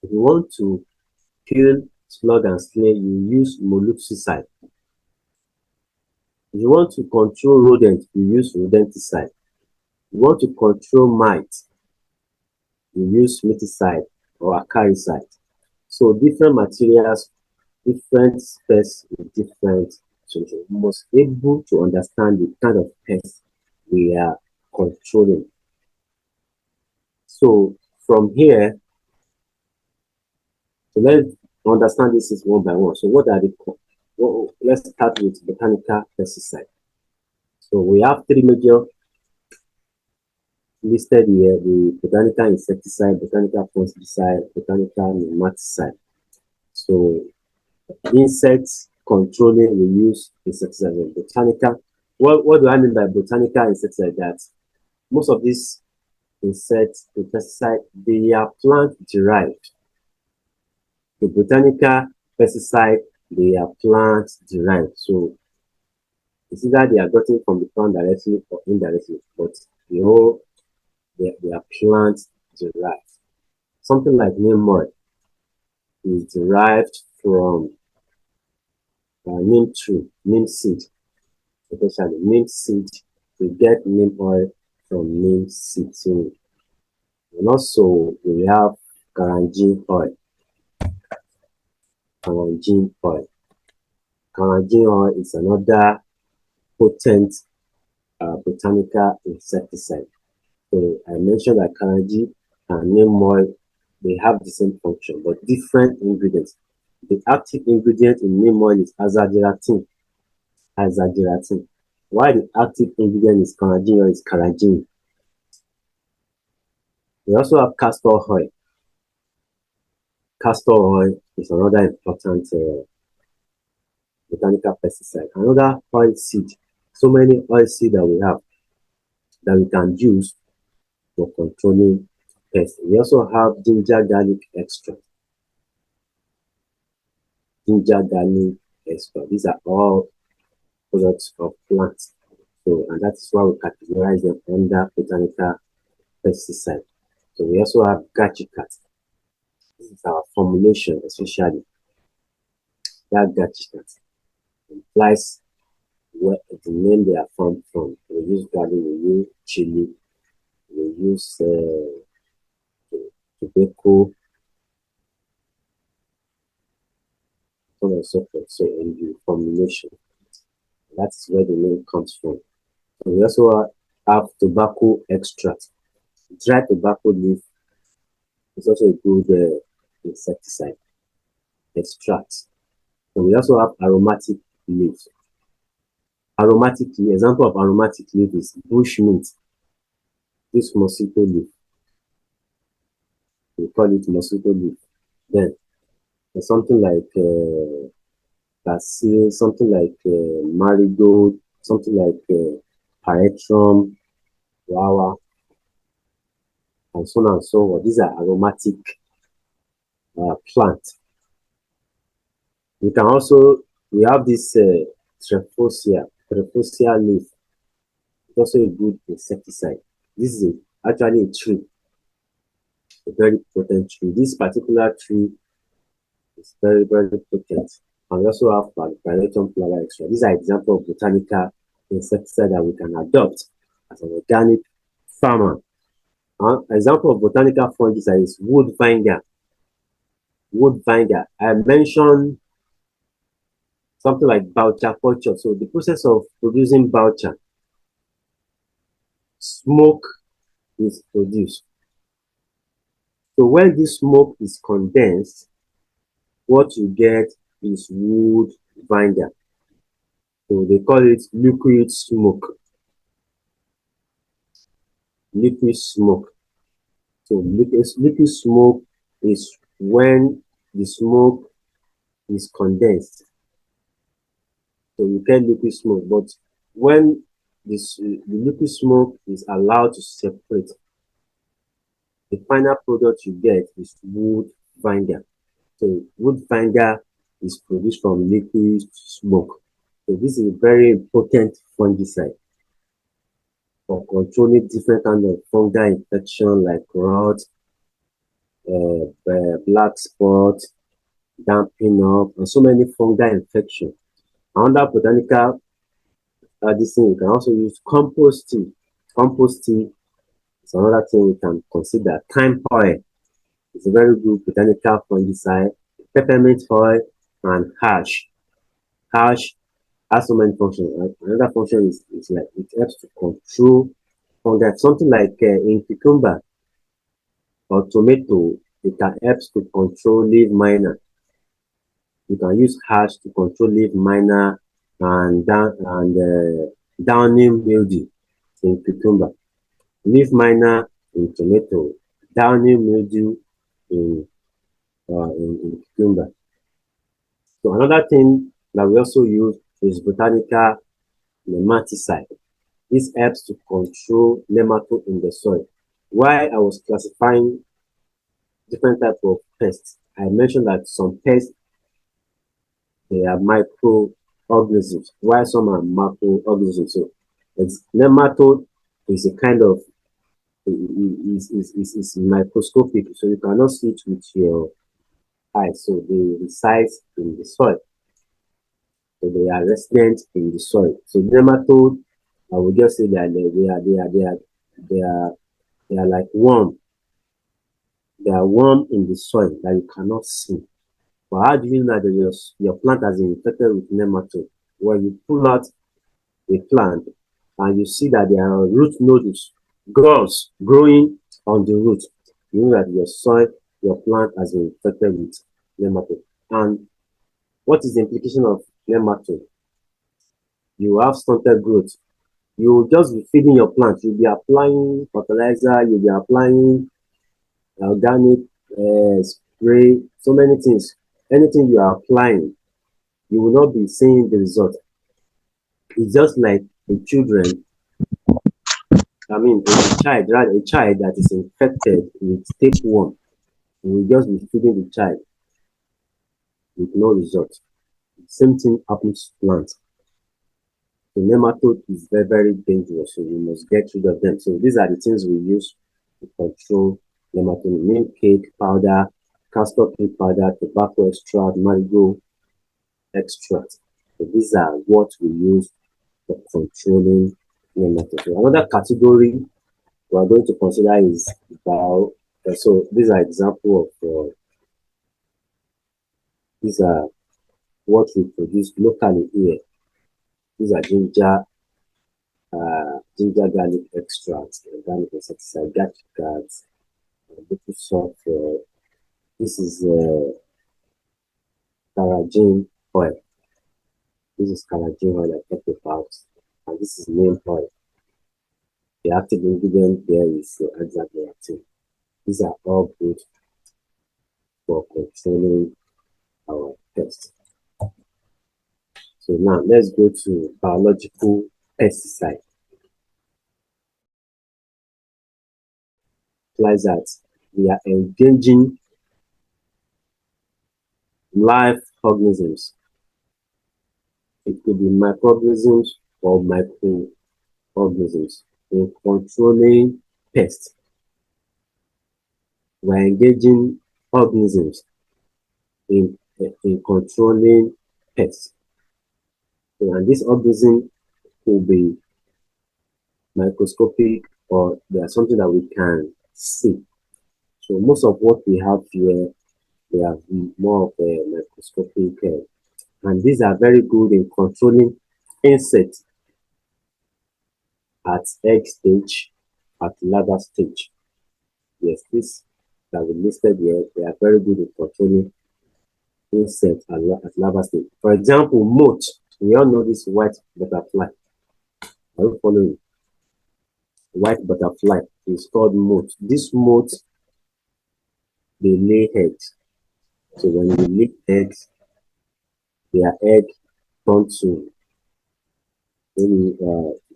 If you want to kill slug and snail, you use molluscicide. If you want to control rodent, you use rodenticide. If you want to control mites, you use miticide or acaricide. So different materials, different pests with different solutions. We must be able to understand the kind of pests we are controlling. So from here, so let's understand this is one by one. So what are the well, let's start with botanical pesticide. So we have three major listed here: the botanical insecticide, botanical fungicide, botanical nematicide. So insects controlling, we use insecticide. Botanical. What do I mean by botanical insecticide? That most of these insects, the pesticide, they are plant derived. The botanical pesticide, they are plant derived. So it's either they are gotten from the plant directly or indirectly, but you know they are plant derived. Something like neem oil is derived from neem tree, neem seed, especially neem seed. We get neem oil from neem seed. So, and also we have Karanjin oil. Karanjin oil. Karanjin oil is another potent botanical insecticide. So I mentioned that Karanjin and neem oil, they have the same function but different ingredients. The active ingredient in neem oil is azadirachtin. Azadirachtin. Why the active ingredient is Karanjin oil is carrageenan. We also have castor oil. Castor oil is another important botanical pesticide. Another oil seed. So many oil seed that we have that we can use for controlling pests. We also have ginger garlic extract. Ginger garlic extract. These are all products of plants. So, and that is why we categorize them under botanical pesticide. So we also have gachicat. This is our formulation, especially that gachicat implies where the name they are formed from. We use garlic, we use chili, we use tobacco, so on and so forth. So in the formulation, that's where the name comes from. And we also have tobacco extract. Dry tobacco leaf is also a good insecticide extract. And we also have aromatic leaf. Aromatic leaf, example of aromatic leaf is bushmint. This mosquito leaf, we call it mosquito leaf. Then there's something like basil, something like marigold, something like pyrethrum, flower, and so on and so forth. These are aromatic plants. We can also, we have this trefosia leaf. It's also a good insecticide. This is actually a tree, a very potent tree. This particular tree is very, very potent. And we also have pyrethrum flower extract. These are examples of botanical insecticide that we can adopt as an organic farmer. Example of botanical fungicide is wood vinegar. Wood vinegar. I mentioned something like Biochar culture. So the process of producing Biochar, smoke is produced. So when this smoke is condensed, what you get is wood vinegar. So they call it liquid smoke. Liquid smoke. So liquid smoke is when the smoke is condensed. So you get liquid smoke, but when the liquid smoke is allowed to separate, the final product you get is wood vinegar. So wood vinegar is produced from liquid smoke. So this is a very potent fungicide for controlling different kind of fungal infection like rot, black spot, damping up, and so many fungal infections. Another botanical addition, you can also use compost tea. Compost tea is another thing we can consider. Thyme oil is a very good botanical fungicide. Peppermint oil and hash. Hash has so many functions. Another function is like it helps to control fungi. Something like in cucumber or tomato, it can helps to control leaf miner. You can use hash to control leaf miner and downy mildew in cucumber, leaf miner in tomato, downy mildew in in cucumber. So another thing that we also use is botanical nematicide. This helps to control nematode in the soil. While I was classifying different type of pests, I mentioned that some pests they are microorganisms, while some are macroorganisms. So it's nematode is a kind of is microscopic, so you cannot see it with your eyes. So they reside in the soil. So they are resident in the soil. So nematode, I would just say that they are like worm. They are worm in the soil that you cannot see. But how do you know that your plant has been infected with nematode? When you pull out a plant and you see that there are root nodules, growths growing on the root, you know that your soil, your plant has been infected with nematode. And what is the implication of nematode? You have stunted growth. You will just be feeding your plant. You'll be applying fertilizer, you'll be applying organic spray, so many things. Anything you are applying, you will not be seeing the result. It's just like the children, I mean, a child, rather a child that is infected with tapeworm, you will just be feeding the child with no result. Same thing happens to plants. The nematode is very, very dangerous, so we must get rid of them. So these are the things we use to control nematode: neem cake powder, castor cake powder, tobacco extract, marigold extract. So these are what we use for controlling nematode. So another category we are going to consider is bio. So these are examples of these are what we produce locally here. These are ginger garlic extracts, organic insecticide, garlic cards, liquid sulfur. This is carrageen oil. This is carrageen oil I talked about, and this is neem oil. The active ingredient there is hexaglutine. These are all good for controlling our pests. So now let's go to biological pesticide. Implies that we are engaging live organisms. It could be microorganisms or microorganisms in controlling pests. We are engaging organisms in controlling pests. So, and this organism could be microscopic or they are something that we can see. So most of what we have here, they are more of a microscopic And these are very good in controlling insects at egg stage, at larva stage. Yes, this that we listed here, they are very good in controlling insects at larva stage. For example, moth. We all know this white butterfly. Are you following? White butterfly is called moth. This moth, they lay eggs. So when they lay eggs, their egg turn to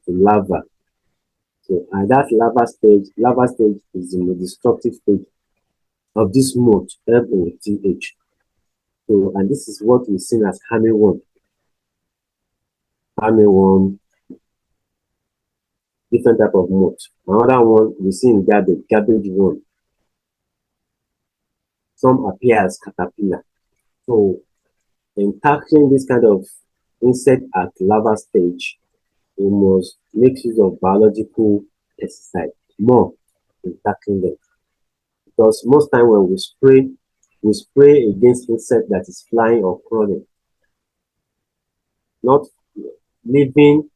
larva. So at that larva stage is the most destructive stage of this moth, MOTH. So, and this is what we seen as armyworm. Armyworm, different type of moth. Another one we see in garbage worm. Some appear as caterpillar. So in tackling this kind of insect at larva stage, we must make use of biological pesticide more in tackling them. Because most time when we spray against insect that is flying or crawling, not leaving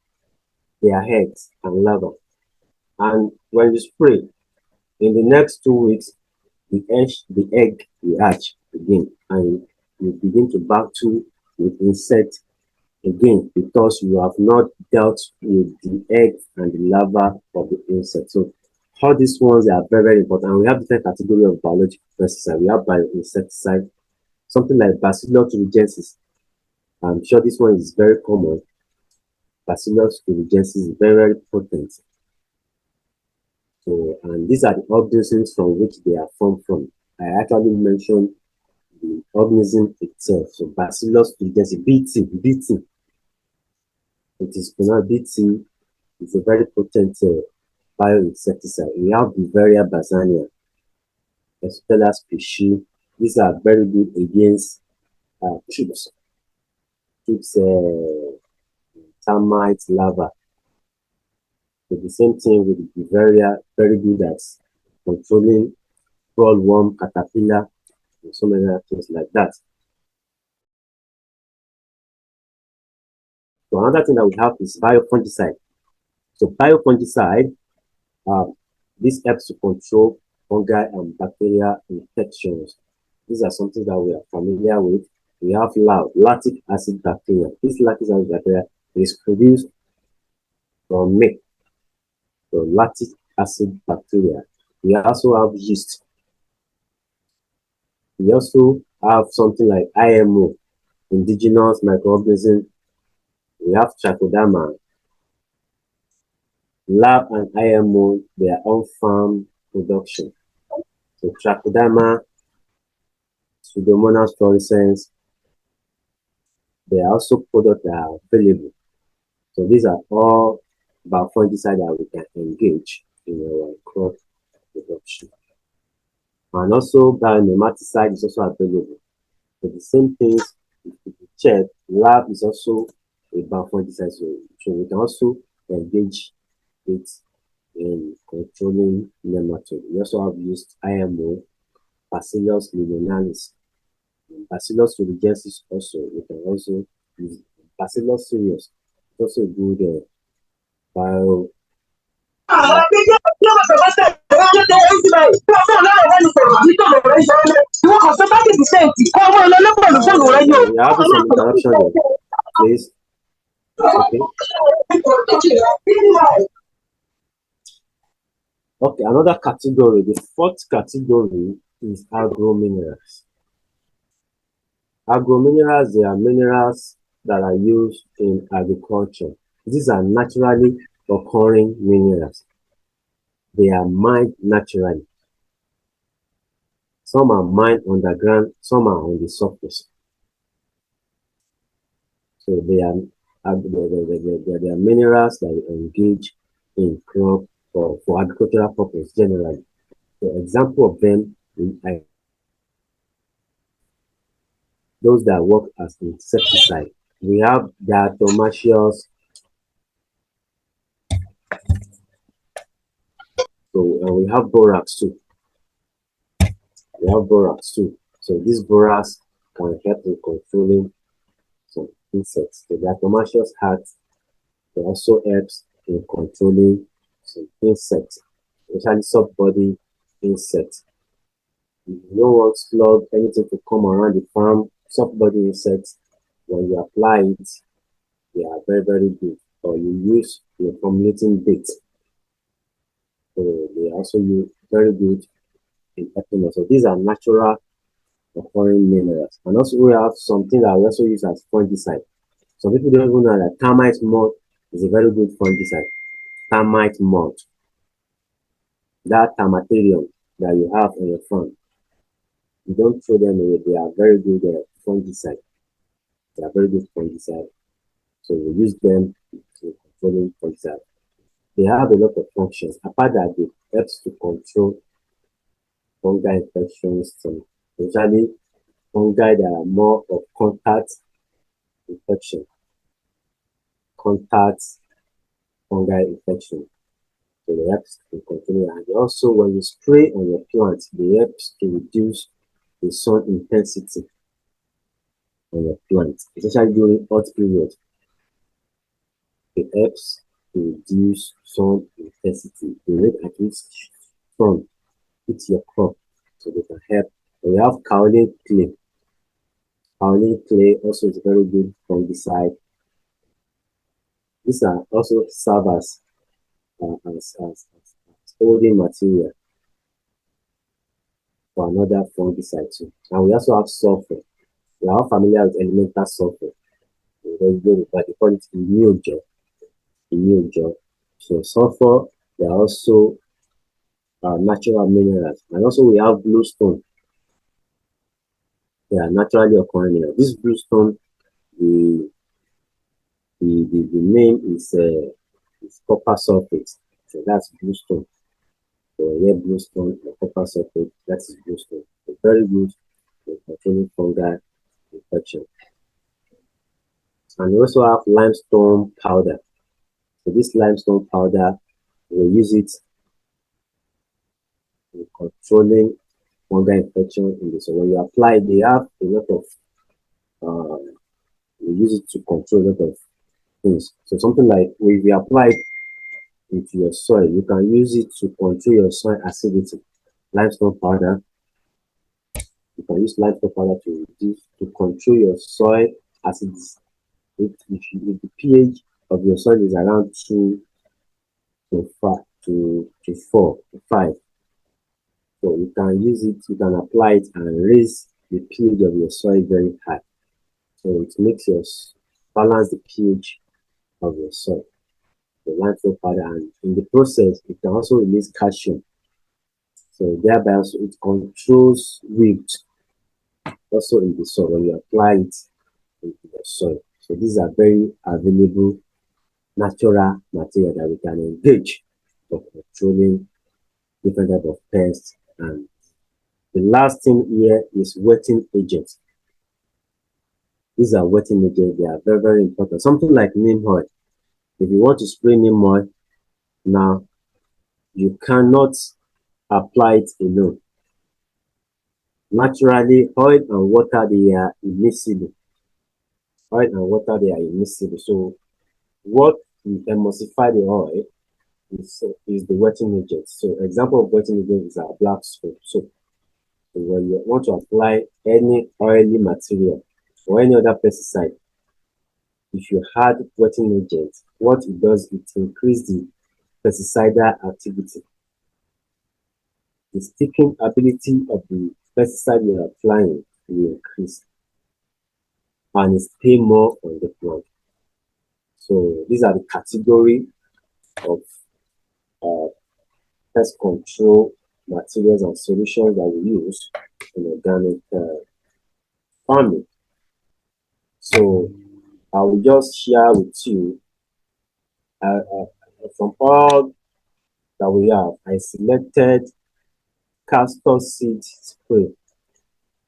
their eggs and larvae. And when you spray, in the next 2 weeks, the egg will hatch again, and you begin to battle with insect again because you have not dealt with the egg and the larva of the insect. So all these ones are very, very important. We have different category of biological pesticide. We have bioinsecticide, something like Bacillus thuringiensis. I'm sure this one is very common. Bacillus thuringiensis is very, very potent. So, and these are the organisms from which they are formed from. I actually mentioned the organism itself. So Bacillus thuringiensis, BT. It is pronounced BT. It's a very potent bioinsecticide. We have Bavaria bassania, Espella species. These are very good against ticks, termites, larvae. So the same thing with Bavaria, very good at controlling worm, caterpillar, and so many other things like that. So another thing that we have is biofungicide. So biofungicide, this helps to control fungi and bacteria infections. These are something that we are familiar with. We have lactic acid bacteria. This lactic acid bacteria is produced from milk. So lactic acid bacteria. We also have yeast. We also have something like IMO, indigenous microorganism. We have trichoderma. Lab and IMO, they are on-farm production. So trichoderma, Pseudomonas fluorescens, they are also products that are available. So these are all biofungicide that we can engage in our crop production. And also bionematicide is also available. So the same things, if you check, lab is also a biofungicide. So we can also engage it in controlling nematode. We also have used IMO, Bacillus limonalis, Bacillus thuringiensis also. We can also use Bacillus cereus. It's also a good bio. We are having some interruption there, please. Okay. Okay, another category, the fourth category is agrominerals. Agrominerals, they are minerals that are used in agriculture. These are naturally occurring minerals. They are mined naturally. Some are mined underground, some are on the surface. So they are minerals that we engage in crop for agricultural purpose generally. So example of them, those that work as insecticide. We have diatomaceous. So we have borax too. So this borax can help in controlling some insects. So the diatomaceous hat, it also helps in controlling some insects, especially soft-body insects. If you don't want slug, anything to come around the farm, soft-body insects, when you apply it, they are very, very good. Or you use your formulating bait. So they are also very good in helping us. So these are natural occurring minerals. And also we have something that we also use as fungicide. Some people don't even know that termite mold is a very good fungicide. Termite mold. That termitarium that you have on your farm, you don't throw them away. They are very good fungicide. They are very good fungicide. So we use them to controlling fungicide. They have a lot of functions. Apart that, it helps to control fungal infections, especially fungi that are more of contact infection, contact fungal infection. So they help to control it. And also, when you spray on your plants, they help to reduce the sun intensity on your plants, especially during hot period. It helps to reduce sun intensity. The rate at which sun hits your crop, so they can help. We have kaolin clay. Kaolin clay also is very good fungicide. These are also serve as holding material for another fungicide too. And we also have sulfur. We are all familiar with elemental sulfur. But they call it Biochar. So sulfur, they are also natural minerals. And also we have bluestone. They are naturally occurring minerals. This bluestone, the name is copper sulfate. So that's bluestone. So here bluestone or copper sulfate, that is bluestone. So very good for controlling fungal infection. And we also have limestone powder. So this limestone powder, we use it in controlling fungal infection in the soil. When you apply, they have a lot of we use it to control a lot of things. So something like if you apply it into your soil, you can use it to control your soil acidity. Limestone powder, you can use limestone powder to control your soil acidity. If the pH of your soil is around 2 to 5 to 4 to 5, so you can use it, you can apply it and raise the pH of your soil very high. So it makes your balance the pH of your soil. The limestone powder, and in the process, it can also release calcium. So thereby also it controls wilt also in the soil when you apply it into the soil. So these are very available natural material that we can engage for controlling different type of pests. And the last thing here is wetting agents. These are wetting agents. They are very, very important. Something like neem oil. If you want to spray neem oil, now you cannot apply it alone. Naturally, oil and water, they are immiscible. Oil and water, they are immiscible. So what will emulsify the oil is the wetting agent. So example of wetting agent is our black soap. So when you want to apply any oily material or any other pesticide, if you add wetting agent, what it does, it increases the pesticidal activity. The sticking ability of the pesticide you are applying will increase and it stay more on the plant. So these are the category of pest control materials and solutions that we use in organic farming. So I will just share with you from all that we have, I selected castor seed spray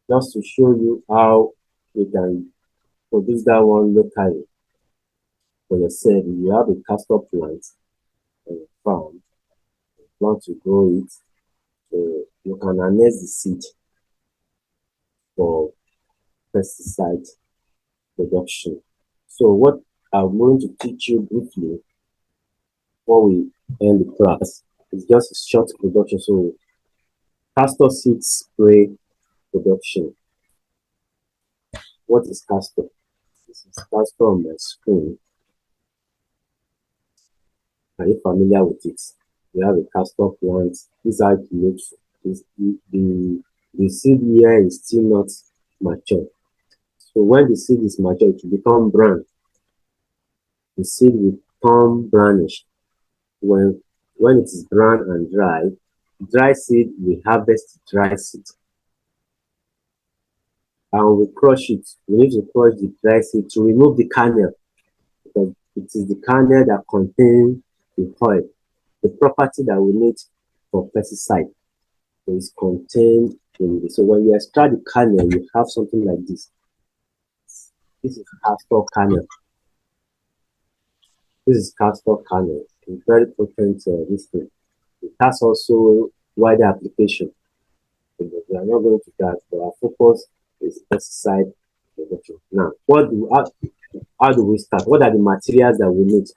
just to show you how we can produce that one locally for yourself. If you have a castor plant on your farm, you want to grow it, so you can harness the seed for pesticide. production. So what I'm going to teach you briefly before we end the class is just a short production. So castor seed spray production. What is castor? This is castor on my screen. Are you familiar with it? We have a castor plant. This is how it looks. The seed here is still not mature. So when the seed is mature, it will become brown. The seed will become brownish. When it is brown and dry seed, we harvest dry seed. And we crush it. We need to crush the dry seed to remove the kernel, because it is the kernel that contains the oil, the property that we need for pesticide. So it's contained in this. So when you extract the kernel, you have something like this. This is castor kernel. This is castor kernel. It's very potent. This thing. It has also wider application. We are not going to that, but our focus is pesticide production. Now, how do we start? What are the materials that we need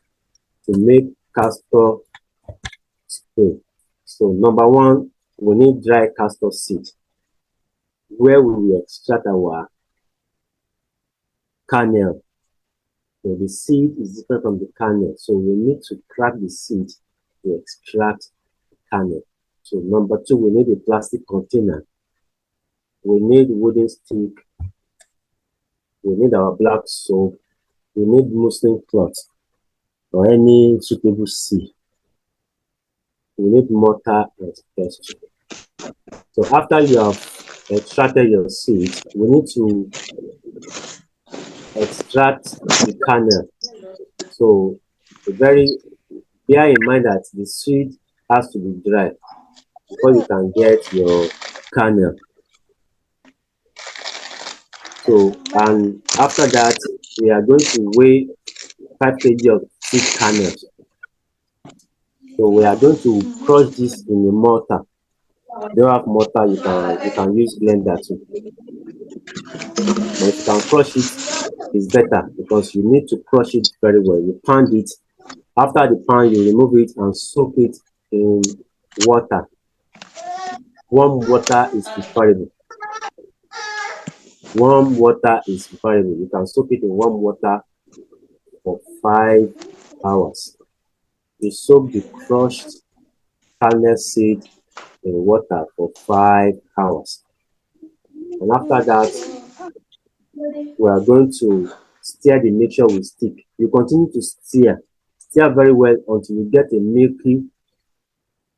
to make castor spray? So number one, we need dry castor seed, where we will extract our kernel. So the seed is different from the kernel, so we need to crack the seed to extract the kernel. So number two, we need a plastic container. We need wooden stick. We need our black soap. We need muslin cloth or any suitable seed. We need mortar and pestle. So after you have extracted your seed, we need to extract the kernel. So bear in mind that the seed has to be dry before you can get your kernel. So, and after that, we are going to weigh 5 kg of seed kernels. So we are going to crush this in a mortar. If you don't have mortar, you can use blender too. But if you can crush it, it's better because you need to crush it very well. You pound it. After the pound, you remove it and soak it in water. Warm water is preferable. Warm water is preferable. You can soak it in warm water for 5 hours. You soak the crushed kernel seed in water for 5 hours. And after that, we are going to stir the mixture with stick. You continue to stir very well until you get a milky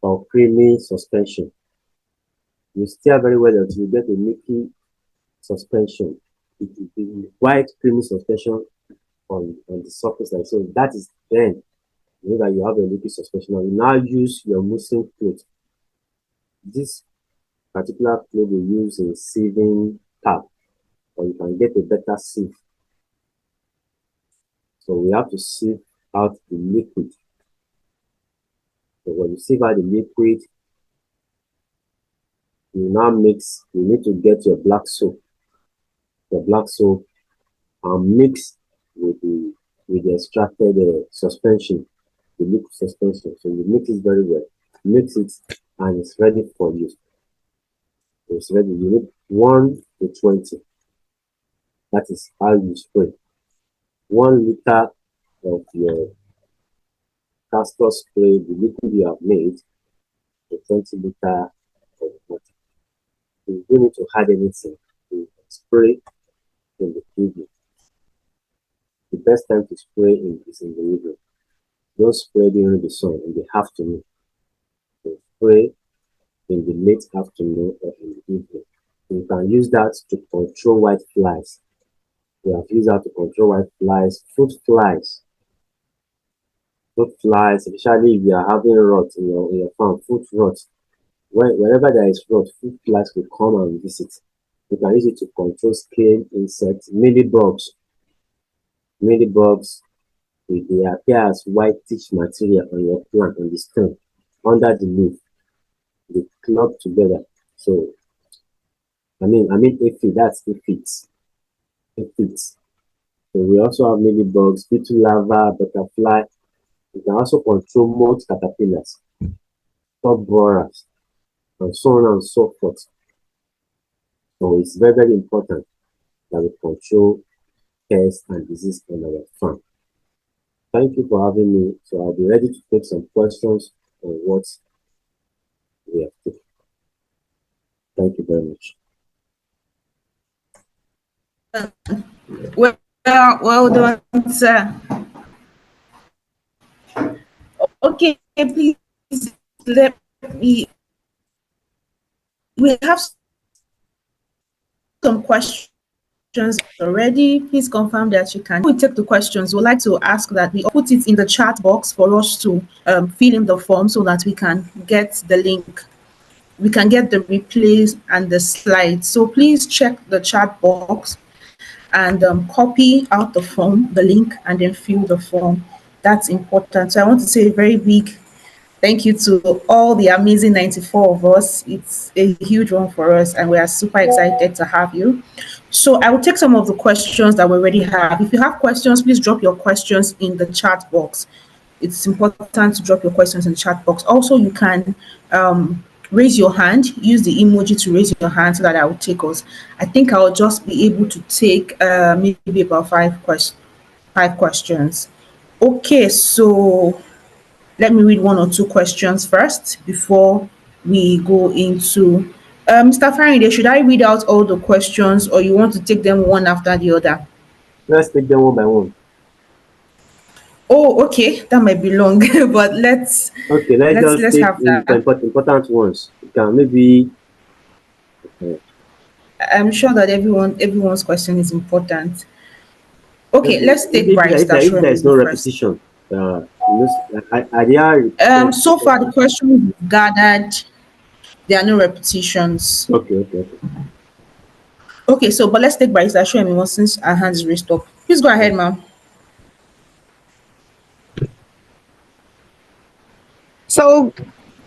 or creamy suspension. You stir very well until you get a milky suspension. It will be white creamy suspension on the surface. Like so, that is then you know that you have a liquid suspension. Now you now use your muslin cloth. This particular cloth we use in sieving tap, or you can get a better sieve. So we have to sieve out the liquid. So when you sieve out the liquid, you now mix. You need to get your black soap. And mix with the extracted suspension, the liquid suspension. So you mix it very well. Mix it, and it's ready for use. It's ready. You need 1 to 20. That is how you spray. 1 liter of your castor spray, the liquid you have made, to 20 liter of water. You don't need to add anything. You spray in the evening. The best time to spray is in the evening. Don't spray during the sun in the afternoon. So spray in the late afternoon or in the evening. You can use that to control white flies. We have used that to control white flies, fruit flies. Fruit flies, especially if you are having rot in your farm, fruit rot. Whenever there is rot, fruit flies will come and visit. You can use it to control scale insects, mealybugs. Mealybugs, they appear as whitish material on your plant, on the stem, under the leaf. They clump together. So, I mean, aphids, that's aphids. Aphids. So we also have mealybugs, beetle larvae, butterfly. We can also control moth caterpillars, top borers, and so on and so forth. So it's very, very important that we control pests and disease on our farm. Thank you for having me. So I'll be ready to take some questions on what we have taken. Thank you very much. Well done, sir. Okay, please let me. We have some questions already. Please confirm that you can. We take the questions. We'd like to ask that we put it in the chat box for us to fill in the form so that we can get the link. We can get the replays and the slides. So please check the chat box and copy out the form, the link, and then fill the form. That's important. So I want to say a very big thank you to all the amazing 94 of us. It's a huge one for us, and we are super excited to have you. So I will take some of the questions that we already have. If you have questions, please drop your questions in the chat box. It's important to drop your questions in the chat box. Also, you can raise your hand, use the emoji to raise your hand so that I will take us. I think I'll just be able to take maybe about five questions. Okay, so let me read one or two questions first before we go into Mr. Farinde, should I read out all the questions or you want to take them one after the other? Let's take them one by one. Oh, okay, that might be long, but let's Okay, let's just take have the that. important ones. You can maybe I'm sure that everyone's question is important. Okay, maybe let's take if Bryce there is no first. repetition, are there So far the questions we've gathered, there are no repetitions. Okay. Okay, so but let's take Bryce Ashwemi since our hands is raised up. Please go ahead, ma'am. So,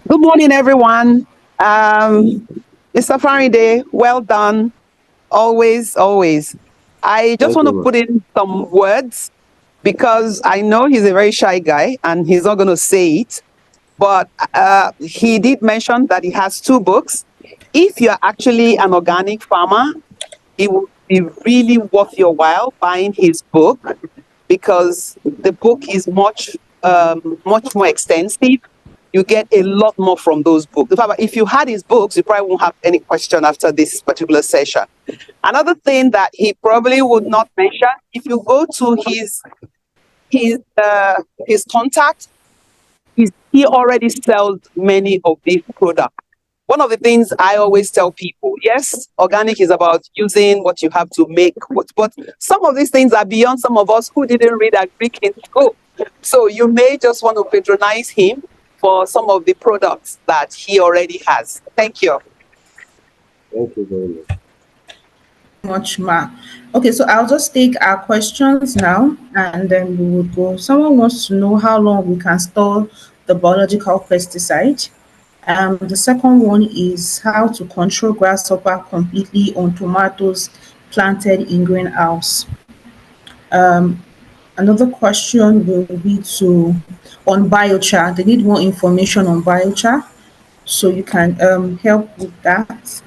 good morning, everyone. Mr. Farinde, well done. Always. I just want to put in some words because I know he's a very shy guy and he's not going to say it. But he did mention that he has 2 books. If you're actually an organic farmer, it would be really worth your while buying his book because the book is much more extensive. You get a lot more from those books. If you had his books, you probably won't have any question after this particular session. Another thing that he probably would not mention, if you go to his contact, he already sells many of these products. One of the things I always tell people, yes, organic is about using what you have to make, but some of these things are beyond some of us who didn't read agric in school. So you may just want to patronize him for some of the products that he already has. Thank you. Thank you very much, Ma. Okay, so I'll just take our questions now and then we would go. Someone wants to know how long we can store the biological pesticide. The second one is how to control grasshopper completely on tomatoes planted in greenhouse. Another question will be on biochar. They need more information on biochar, so you can help with that,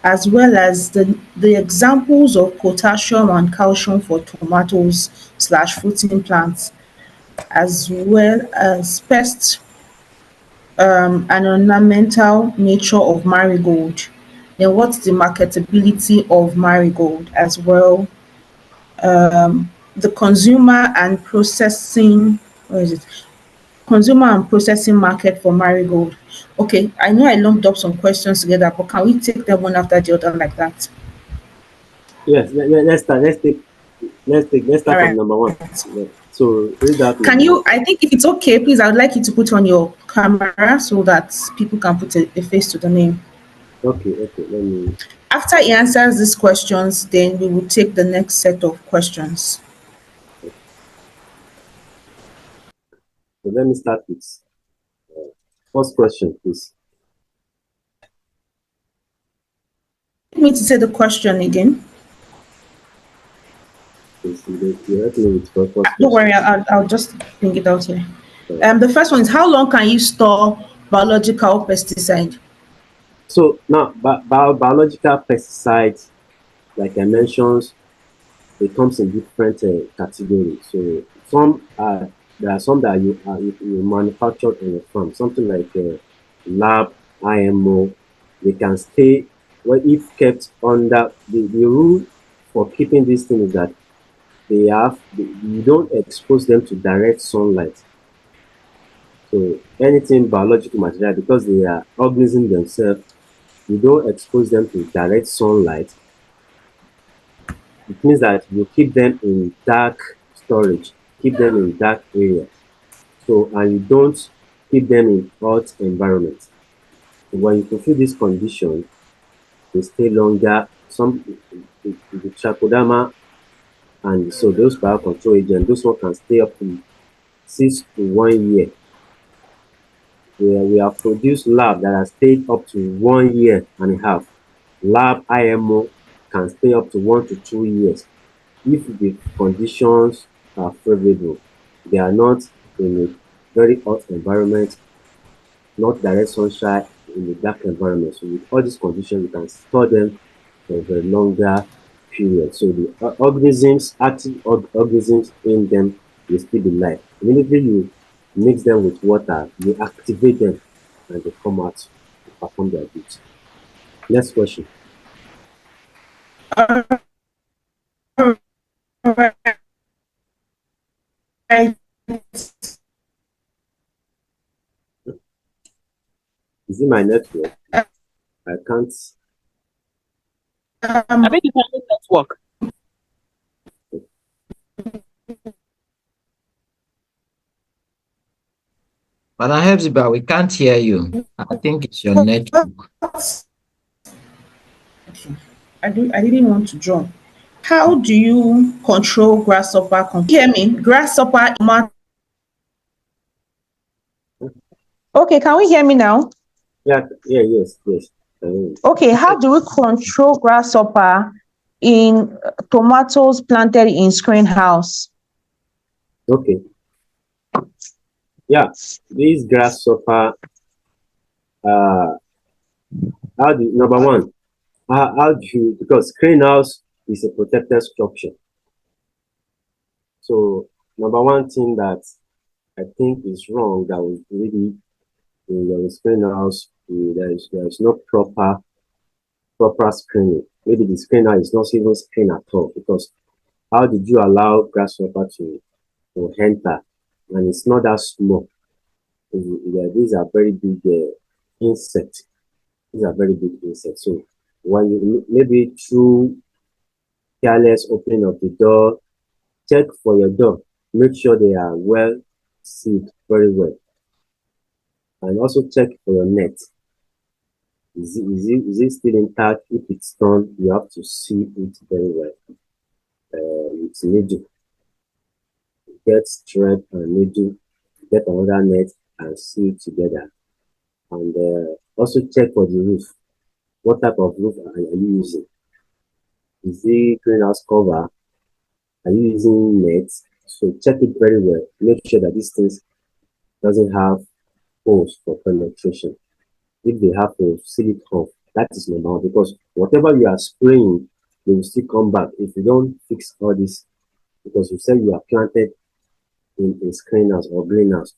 as well as the examples of potassium and calcium for tomatoes / fruiting plants, as well as pests and ornamental nature of marigold. Then what's the marketability of marigold as well? The consumer and processing, consumer and processing market for marigold. Okay, I know I lumped up some questions together, but can we take them one after the other like that? Yes, let's start. Let's start from number 1. So read that. Can you? I think if it's okay, please, I would like you to put on your camera so that people can put a face to the name. Okay. Let me. After he answers these questions, then we will take the next set of questions. So let me start with first question, please. You need to say the question again. Please. You help me with the first Don't worry, question. I'll just bring it out here. The first one is, how long can you store biological pesticide? So now, biological pesticides, like I mentioned, it comes in different categories. So there are some that you manufacture in a farm, something like lab, IMO. They can stay, well, if kept under the rule for keeping these things is that you don't expose them to direct sunlight. So anything biological material, because they are organisms themselves, you don't expose them to direct sunlight. It means that you keep them in dark storage, keep them in dark areas. So, and you don't keep them in hot environment. When you fulfill this condition, they stay longer. The trichoderma, and so those biocontrol agents, those one can stay up to 6 to 1 year. We have produced lab that has stayed up to 1 year and a half. Lab IMO can stay up to 1 to 2 years if the conditions are favorable. They are not in a very hot environment, not direct sunshine, in a dark environment. So with all these conditions, you can store them for a longer period. So the active organisms in them will still be live. Immediately you mix them with water, you activate them, and they come out to perform their duty. Next question. Is it my network? I can't. I think it's a network. Madam Hepzibah, we can't hear you. I think it's your network. I didn't want to join. How do you control grasshopper? Hear me? Grasshopper. Okay, can we hear me now? Yes. Okay, how do we control grasshopper in tomatoes planted in screen house? Okay. Yeah, this grasshopper, number one, because greenhouse is a protected structure. So number one thing that I think is wrong, that was really in your greenhouse, there is no proper screening. Maybe the screener is not even screened at all, because how did you allow grasshopper to enter? And it's not that small. These are very big insects. These are very big insects. So when you maybe through careless opening of the door, check for your door. Make sure they are well sealed very well. And also check for your net. Is it still intact? If it's torn, you have to seal it very well. With needle. Get thread and needle, get another net and seal it together. And also check for the roof. What type of roof are you using? Is it greenhouse cover? Are you using nets? So check it very well. Make sure that this thing doesn't have holes for penetration. If they have holes, seal it off. That is number one, because whatever you are spraying, they will still come back if you don't fix all this. Because you said you are planted in screenhouse or greenhouse.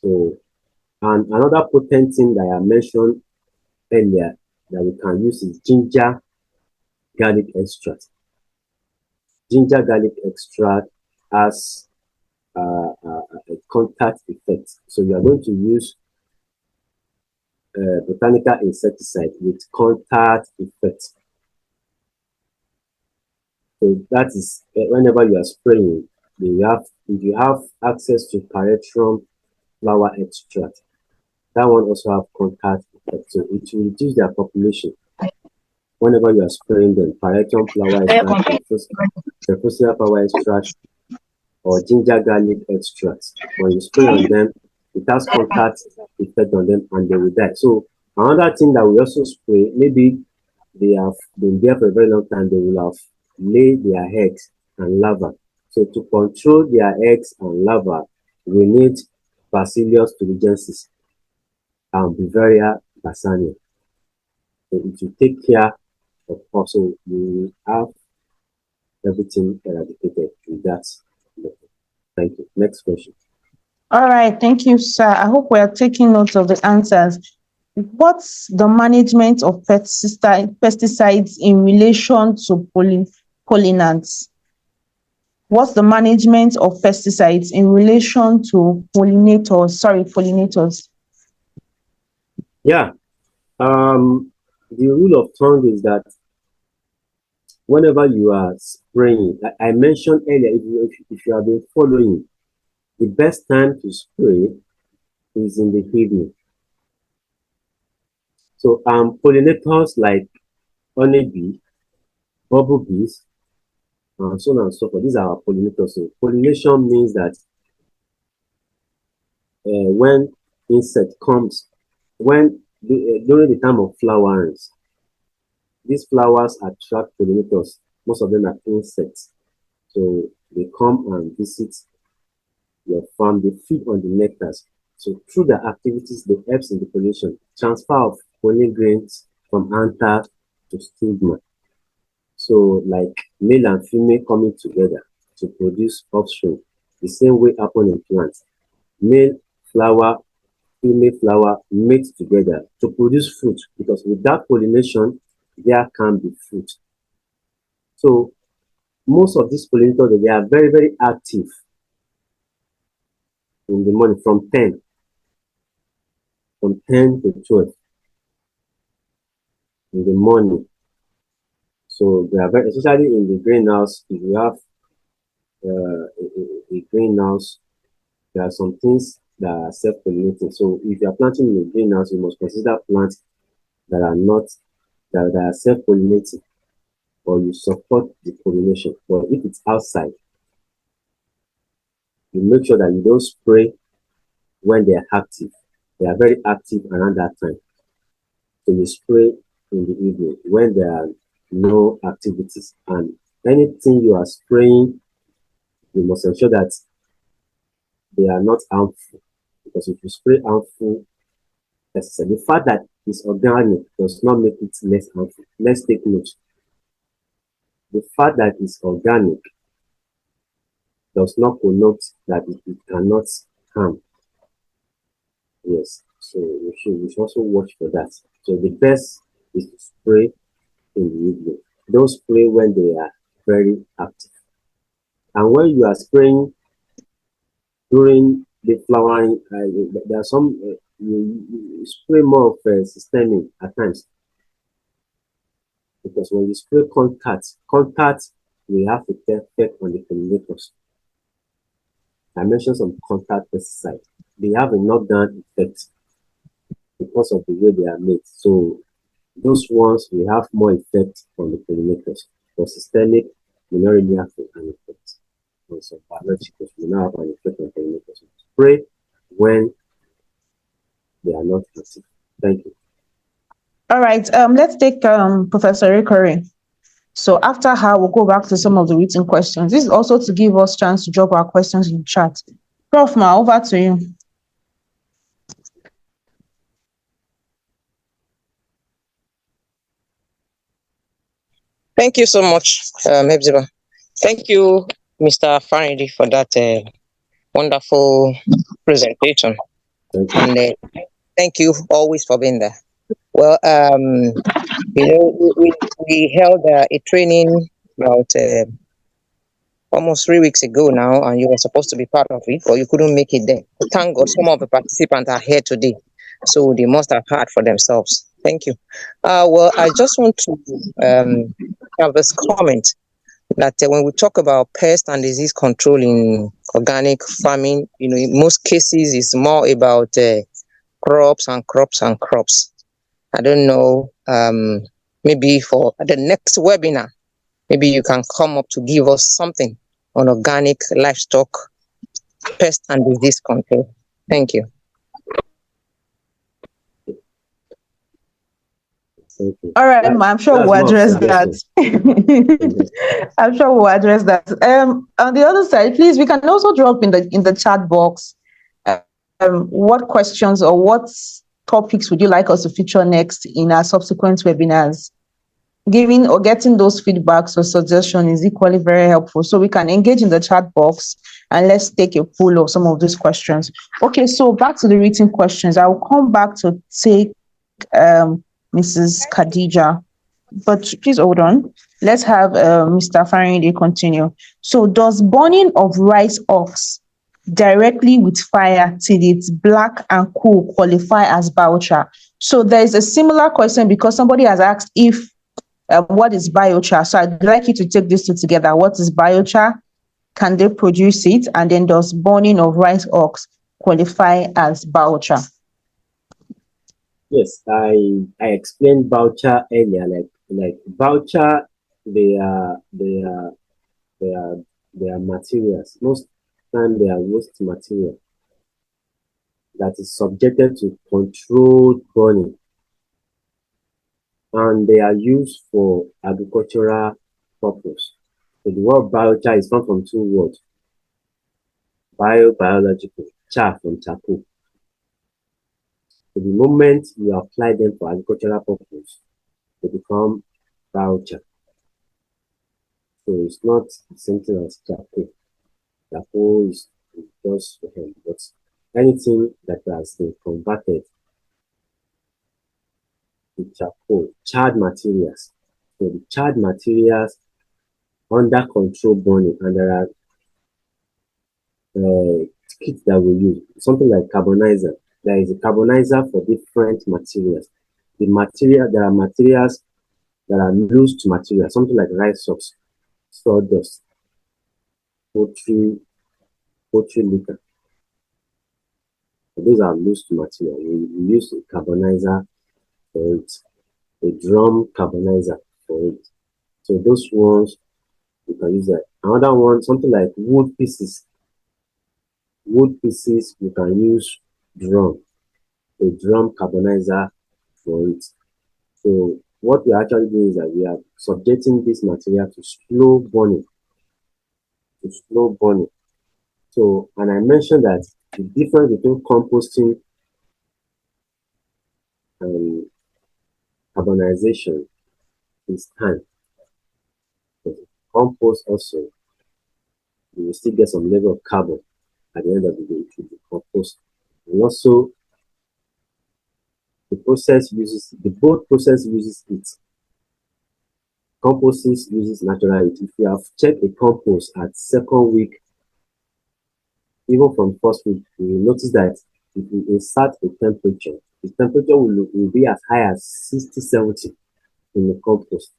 So, and another potent thing that I mentioned earlier that we can use is ginger garlic extract. Ginger garlic extract has a contact effect. So you are going to use botanical insecticide with contact effect. So that is whenever you are spraying, if you have access to paratrum flower extract, that one also have contact effect. So it will reduce their population. Whenever you are spraying them, paratrum flower extract, Trefosia flower extract, or ginger garlic extract. When you spray on them, it has contact effect on them and they will die. So another thing that we also spray, maybe they have been there for a very long time, they will have laid their eggs and larvae. So to control their eggs and larvae, we need Bacillus thuringiensis and Beauveria bassania. So if you take care of also, you will have everything eradicated with that method. Thank you. Next question. All right, thank you, sir. I hope we are taking notes of the answers. What's the management of pesticides in relation to pollinants? What's the management of pesticides in relation to pollinators? Sorry, pollinators. Yeah. The rule of thumb is that whenever you are spraying, I mentioned earlier, if you have been following, the best time to spray is in the evening. So pollinators like honeybee, bumblebees, and so on and so forth. These are our pollinators. So pollination means that when insect comes, during the time of flowerings, these flowers attract pollinators. Most of them are insects. So they come and visit your farm. They feed on the nectars. So through the activities, they help in the pollination, transfer of pollen grains from anther to stigma. So like male and female coming together to produce offspring. The same way happen in plants. Male flower, female flower mate together to produce fruit, because without pollination, there can be fruit. So most of these pollinators, they are very, very active in the morning from 10 to 12 in the morning. So they are very, especially in the greenhouse. If you have a greenhouse, there are some things that are self-pollinating. So if you are planting in a greenhouse, you must consider plants that are not that are self-pollinating, or you support the pollination. But if it's outside, you make sure that you don't spray when they are active. They are very active around that time. So you spray in the evening when there are no activities. And anything you are spraying, you must ensure that they are not harmful. Because if you spray harmful pesticide, the fact that it's organic does not make it less harmful. Let's take note. The fact that it's organic does not connote that it cannot harm. Yes, so we should also watch for that. So the best is to spray in the evening. Don't spray when they are very active. And when you are spraying during the flowering, there are some you spray more of systemic at times, because when you spray contact we have to effect on the pollinators. I mentioned some contact pesticides. They have a knockdown effect because of the way they are made. So those ones will have more effect on the pollinators. For systemic, we not really have an effect on some biologicals. We now have an effect on pollinators. Spray when they are not active. Thank you. All right, let's take Professor Ikori. So after her, we'll go back to some of the written questions. This is also to give us chance to drop our questions in the chat. Prof Ma, over to you. Thank you so much, Hepzibah. Thank you, Mr. Farinde, for that wonderful presentation. And thank you always for being there. Well, we held a training about almost 3 weeks ago now, and you were supposed to be part of it, but you couldn't make it there. Thank God some of the participants are here today, so they must have heard for themselves. Thank you. Well, I just want to have this comment that when we talk about pest and disease control in organic farming, in most cases it's more about crops and crops and crops. I don't know, maybe for the next webinar, maybe you can come up to give us something on organic livestock pest and disease control. Thank you. Okay. All right, I'm sure That's we'll more address that. observation. I'm sure we'll address that. On the other side, please, we can also drop in the chat box what questions or what topics would you like us to feature next in our subsequent webinars? Giving or getting those feedbacks or suggestions is equally very helpful. So we can engage in the chat box and let's take a poll of some of these questions. Okay, so back to the written questions. I will come back to take Mrs. Khadija, but please hold on. Let's have Mr. Farinde continue. So does burning of rice husk directly with fire till it's black and cool qualify as biochar? So there is a similar question because somebody has asked if what is biochar? So I'd like you to take these two together. What is biochar? Can they produce it? And then does burning of rice husk qualify as biochar? Yes, I explained Biochar earlier. Like Biochar, they are materials. Most time they are waste material that is subjected to controlled burning, and they are used for agricultural purpose. So the word biochar is formed from two words: biological, char from charcoal. So the moment you apply them for agricultural purpose, they become biochar. So it's not the same thing as charcoal. Charcoal is just for him, but anything that has been converted to charcoal, charred materials. So the charred materials under control burning, and there are kits that we use, something like carbonizer. There is a carbonizer for different materials. There are materials that are loose materials, something like rice husk, sawdust, poultry liquor. So those are loose material. We use a carbonizer for it, a drum carbonizer for it. So those ones you can use that. Another one, something like wood pieces. Wood pieces you can use a drum carbonizer for it. So what we are actually doing is that we are subjecting this material to slow burning. So, and I mentioned that the difference between composting and carbonization is time. But compost also, you will still get some level of carbon at the end of the day through the compost. And also, both process uses heat. Compost uses natural heat. If you have checked a compost at second week, even from first week, you will notice that if you insert a temperature, the temperature will be as high as 60, 70 in the compost.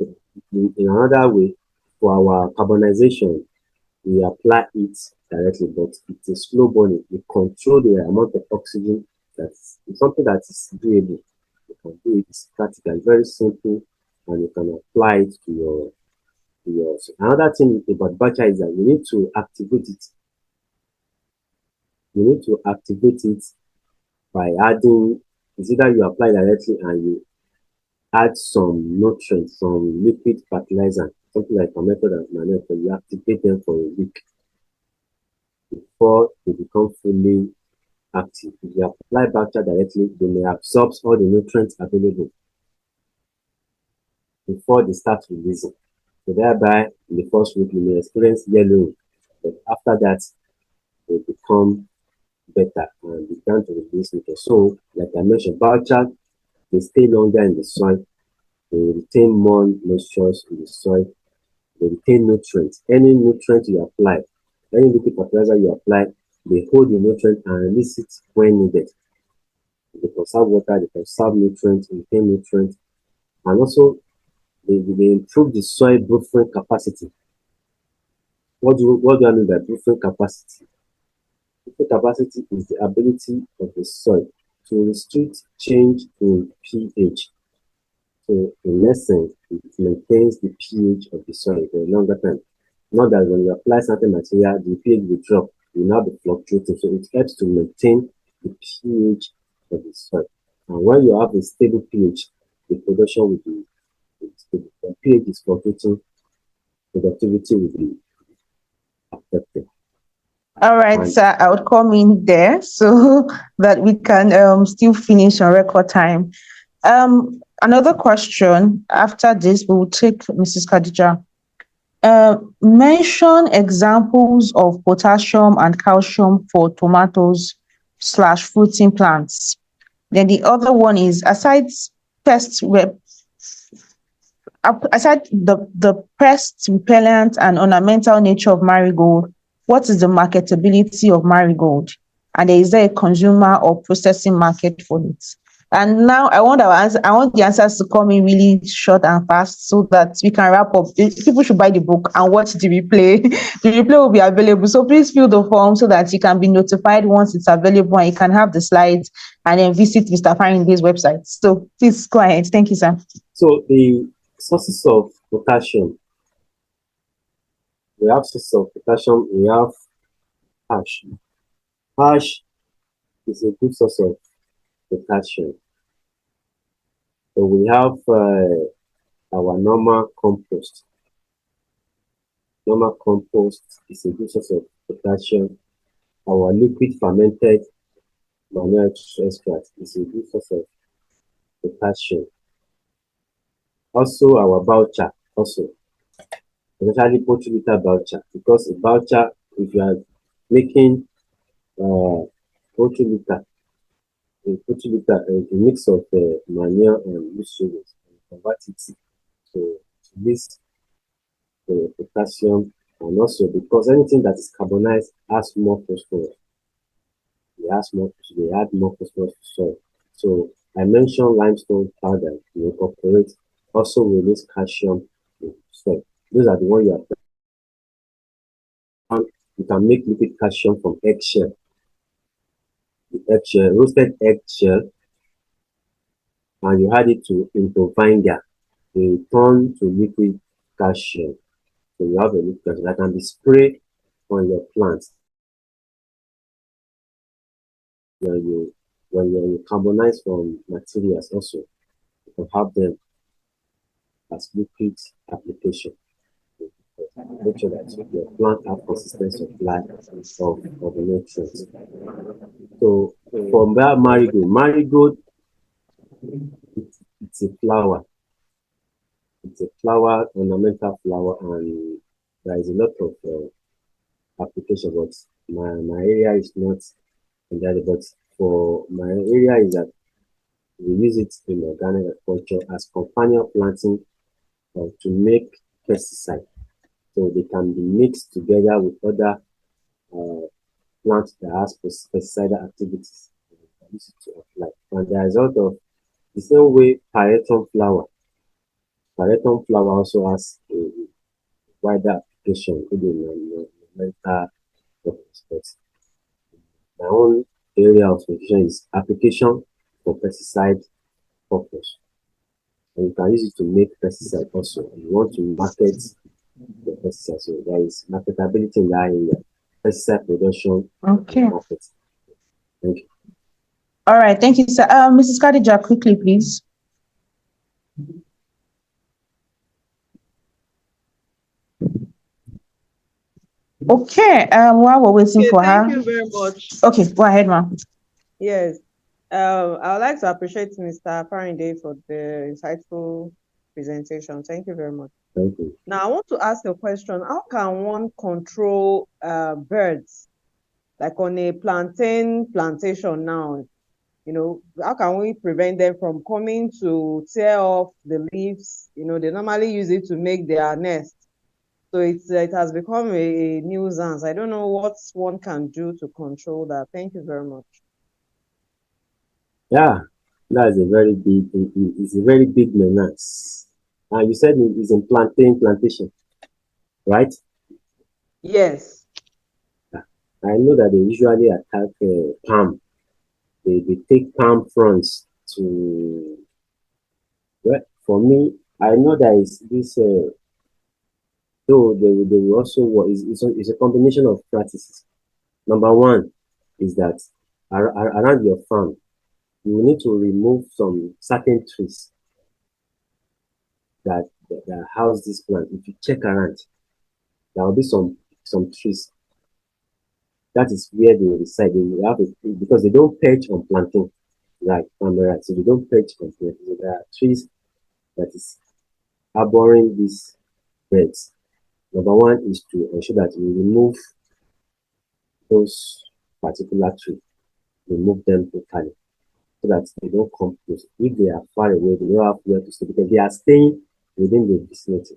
In another way, for our carbonization, we apply it directly, but it's a slow burning. You control the amount of oxygen. That's something that is doable. You can do it. It's practical, very simple, and you can apply it to your. So another thing about biochar is that you need to activate it. You need to activate it by adding. It's either you apply directly and you add some nutrients, some liquid fertilizer, something like a method of manure, you activate them for a week before they become fully active. If you apply biochar directly, they may absorb all the nutrients available before they start releasing. So thereby, in the first week, you may experience yellowing, but after that, they become better and begin to release nutrients. So, like I mentioned, biochar, they stay longer in the soil, they retain more moisture in the soil, they retain nutrients. Any nutrient you apply, any liquid fertilizer you apply, they hold the nutrient and release it when needed. They conserve water, they conserve nutrients, retain nutrients, and also they improve the soil buffering capacity. What do I mean by buffering capacity? Buffering capacity is the ability of the soil to restrict change in pH. So in essence, it maintains the pH of the soil for a longer time. Not that when you apply certain material, the pH will drop, will now be fluctuating. So it helps to maintain the pH of the soil. And when you have a stable pH, the production will be stable. When pH is fluctuating, productivity will be affected. All right, And sir, I would come in there so that we can still finish on record time. Another question after this, we will take Mrs. Khadija. Mention examples of potassium and calcium for tomatoes slash fruiting plants. Then the other one is pest rep, aside the pest repellent and ornamental nature of marigold, what is the marketability of marigold? And is there a consumer or processing market for it? And now I want the answers to come in really short and fast so that we can wrap up. People should buy the book and watch the replay. The replay will be available. So please fill the form so that you can be notified once it's available and you can have the slides and then visit Mr. Farinde's website. So please go ahead. Thank you, sir. so the sources of potassium, we have sources of potassium, we have ash. Ash is a good source of potassium. So we have our normal compost. Normal compost is a good source of potassium. Our liquid fermented manure extract is a good source of potassium. Also, our Biochar, especially poultry litter Biochar, because a Biochar, if you are making poultry litter, a mix of manure and loose sugars, and convert it to this potassium, and also because anything that is carbonized has more phosphorus. They add more phosphorus to soil. So I mentioned limestone powder to incorporate, also release calcium in soil. Those are the ones you can make liquid calcium from eggshell. Roasted eggshell, and you add it into vinegar. They turn to liquid calcium. So you have a liquid calcium that can be sprayed on your plants. When you carbonize from materials also, you can have them as liquid application. Make sure that your plant have consistent supply of the nutrients. So from that marigold, it's a flower. It's a flower, ornamental flower, and there is a lot of application, but my area is not in that. But for my area is that we use it in organic agriculture as companion planting to make pesticide. So they can be mixed together with other plants that has pesticide activities. Use it to apply. And the result of the same way Pareton flower also has a wider application in mental purpose. But my own area of application is application for pesticide purpose. And you can use it to make pesticide also. And you want to market the pesticide. So there is marketability in that area. Pesticide production. Okay. Market. Thank you. All right. Thank you, sir. Mrs. Khadija, quickly, please. Okay. While we're waiting for her. Thank you very much. Okay, go ahead, ma'am. Yes. I would like to appreciate Mr. Farinde for the insightful presentation. Thank you very much. Thank you. Now, I want to ask a question. How can one control birds, like on a plantain plantation now? You know, how can we prevent them from coming to tear off the leaves? You know, they normally use it to make their nest. So it has become a nuisance. I don't know what one can do to control that. Thank you very much. Yeah, that is it's a very big menace. And you said it's in plantation, right? Yes. Yeah. I know that they usually attack palm. They take palm fronds to. Well, for me, I know that it's this. Though they will also work. It's a combination of practices. Number one is that around your farm, you will need to remove some certain trees that house this plant. If you check around, there will be some trees. That is where they reside. They will have it because they don't perch on planting, like right. So they don't perch on planting. So there are trees that is harboring these birds. Number one is to ensure that we remove those particular trees, remove them totally, so that they don't come close. If they are far away, they don't have where to stay because they are staying within the vicinity.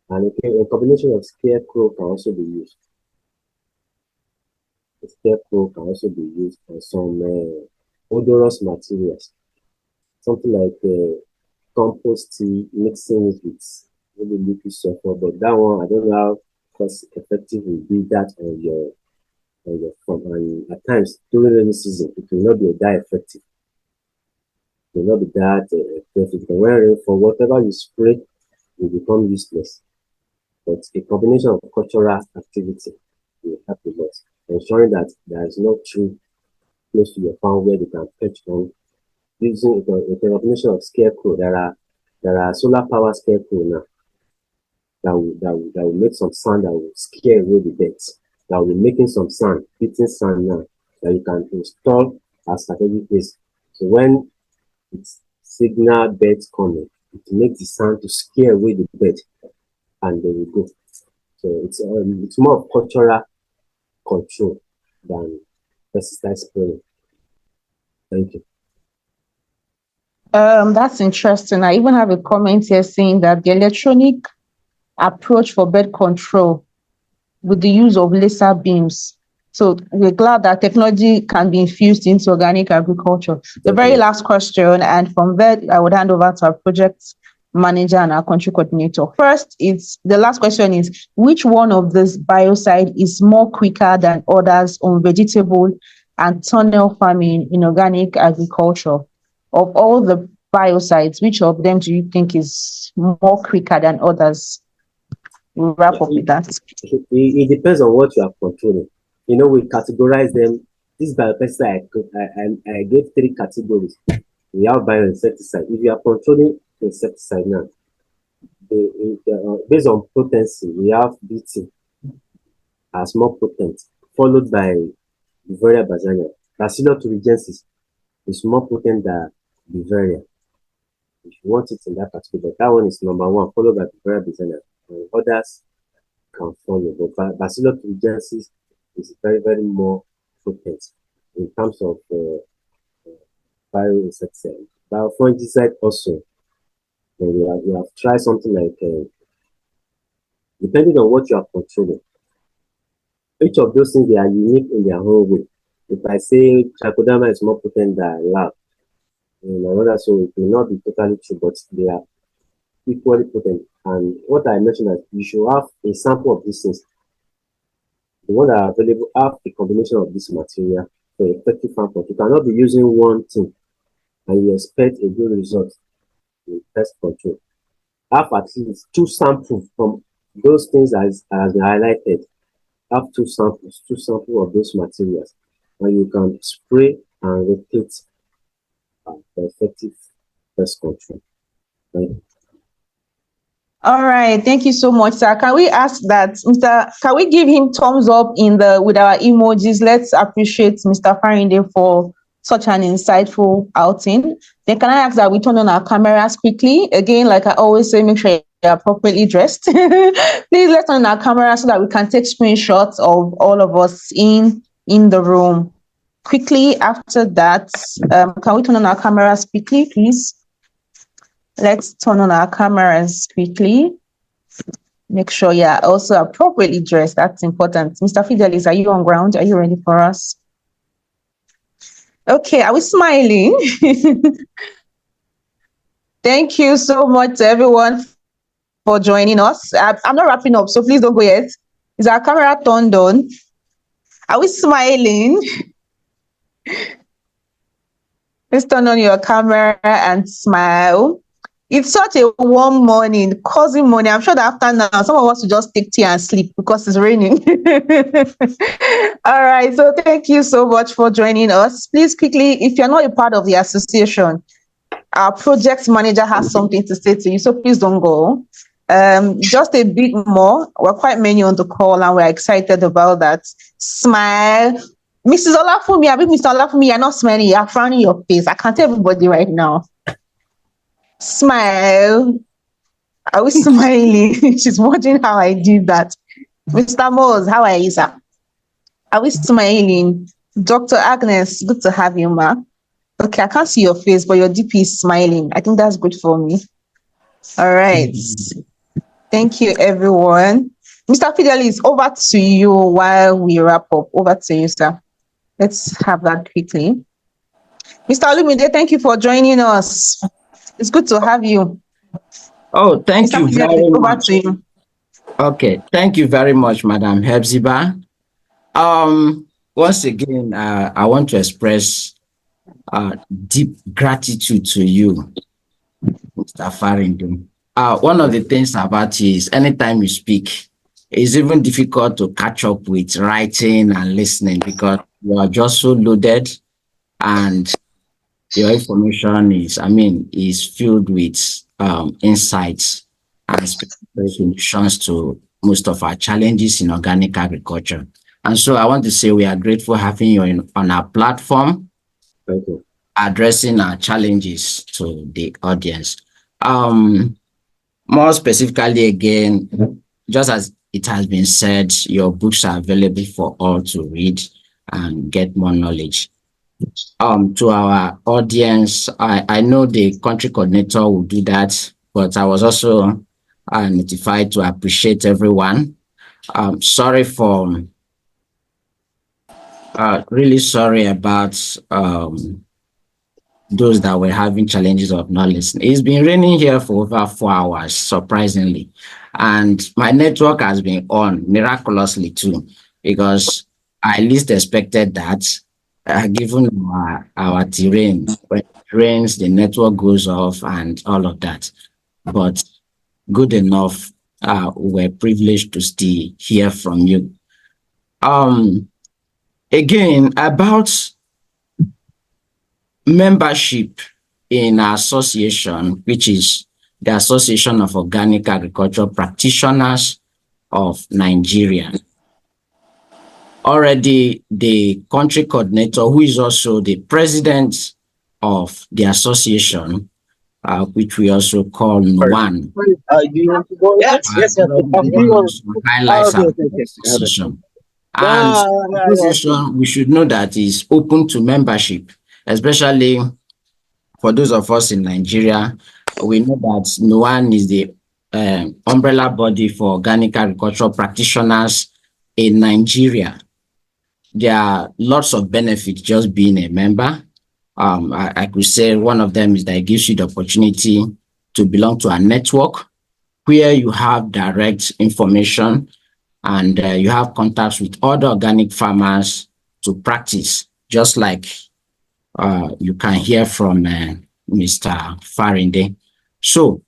And a combination of scarecrow can also be used. The scarecrow can also be used for some odorous materials, something like compost tea, mixing it with maybe liquid sulfur. But that one, I don't know how cost effective will be that on your farm. And at times during rainy season, it will not be that effective. It will not be that effective. When rainfall, whatever you spray will become useless. But a combination of cultural activity will help a lot, ensuring that there is no tree close to your farm where they can perch on. Using a combination of scarecrow, there are solar power scarecrow now that will make some sound that will scare away the birds. That will be making some sound, beating sound now that you can install as strategic place. So when it's signal birds coming, it makes the sound to scare away the bird, and they will go. So it's more of cultural control than pesticide spraying. Thank you. That's interesting. I even have a comment here saying that the electronic approach for bird control with the use of laser beams. So we're glad that technology can be infused into organic agriculture. The very last question, and from there, I would hand over to our project manager and our country coordinator. First, the last question is, which one of this biocide is more quicker than others on vegetable and tunnel farming in organic agriculture? Of all the biocides, which of them do you think is more quicker than others? We'll wrap up with that. It depends on what you are controlling. We categorize them. This biopesticide, I gave 3 categories. We have bioinsecticide. If you are controlling insecticide now, based on potency, we have BT as more potent, followed by Bavaria barzania. Bacillus thuringiensis is more potent than Bavaria. If you want it in that category, but that one is number 1, followed by Bavaria barzania. And others can follow. But Bacillus thuringiensis is very, very more potent in terms of bioinsecticide. Biofungicide also. We have tried something like, depending on what you are controlling, each of those things, they are unique in their own way. If I say trichoderma is more potent than lab, in another, so it may not be totally true, but they are equally potent. And what I mentioned is you should have a sample of these things. The ones that are available have a combination of this material for effective farm control. You cannot be using one thing and you expect a good result in pest control. Have at least 2 samples from those things as been highlighted. Have 2 samples of those materials, and you can spray and repeat for effective pest control. Right? All right, thank you so much, sir. Can we ask that, can we give him thumbs up with our emojis? Let's appreciate Mr. Farinde for such an insightful outing. Then can I ask that we turn on our cameras quickly? Again, like I always say, make sure you're appropriately dressed. Please let's turn on our cameras so that we can take screenshots of all of us in the room. Quickly after that, can we turn on our cameras quickly, please? Let's turn on our cameras quickly. Make sure you're also appropriately dressed. That's important. Mr. Fidelis, are you on ground? Are you ready for us? Okay, are we smiling? Thank you so much to everyone for joining us. I'm not wrapping up, so please don't go yet. Is our camera turned on? Are we smiling? Let's turn on your camera and smile. It's such a warm morning, cozy morning. I'm sure that after now, some of us will just take tea and sleep because it's raining. All right. So thank you so much for joining us. Please quickly, if you're not a part of the association, our project manager has something to say to you. So please don't go. Just a bit more. We're quite many on the call and we're excited about that. Smile. Mrs. Olafumi, I mean, Mr. Olafumi, you're not smiling, you're frowning your face. I can't tell everybody right now. Smile. Are we smiling? She's watching how I did that. Mr. Moss, how are you, sir? Are we smiling? Dr. Agnes, good to have you, ma. Okay, I can't see your face, but your DP is smiling. I think that's good for me. All right. Thank you, everyone. Mr. Fidelis, over to you while we wrap up. Over to you, sir. Let's have that quickly. Mr. Olumide, thank you for joining us. It's good to have you. Oh, thank you very much. To you. Okay, thank you very much, Madam Hepzibah. Once again, I want to express deep gratitude to you, Mr. Farinde. One of the things about you is anytime you speak, it's even difficult to catch up with writing and listening because you are just so loaded and your information is filled with insights and specific solutions to most of our challenges in organic agriculture. And so I want to say we are grateful having you on our platform, addressing our challenges to the audience. More specifically, again, just as it has been said, your books are available for all to read and get more knowledge. To our audience, I know the country coordinator will do that, but I was also notified to appreciate everyone. Really sorry about those that were having challenges of not listening. It's been raining here for over 4 hours, surprisingly. And my network has been on miraculously too, because I least expected that, given our terrain. When it rains, the network goes off and all of that. But good enough, we're privileged to still hear from you. Again, about membership in our association, which is the Association of Organic Agriculture Practitioners of Nigeria. Already the country coordinator, who is also the president of the association, which we also call NWAN. Do you want to go? Yes. Highlights our association. And association, we should know that is open to membership, especially for those of us in Nigeria. We know that NWAN is the umbrella body for organic agricultural practitioners in Nigeria. There are lots of benefits just being a member. I could say one of them is that it gives you the opportunity to belong to a network where you have direct information and you have contacts with other organic farmers to practice, just like you can hear from Mr. Farinde. So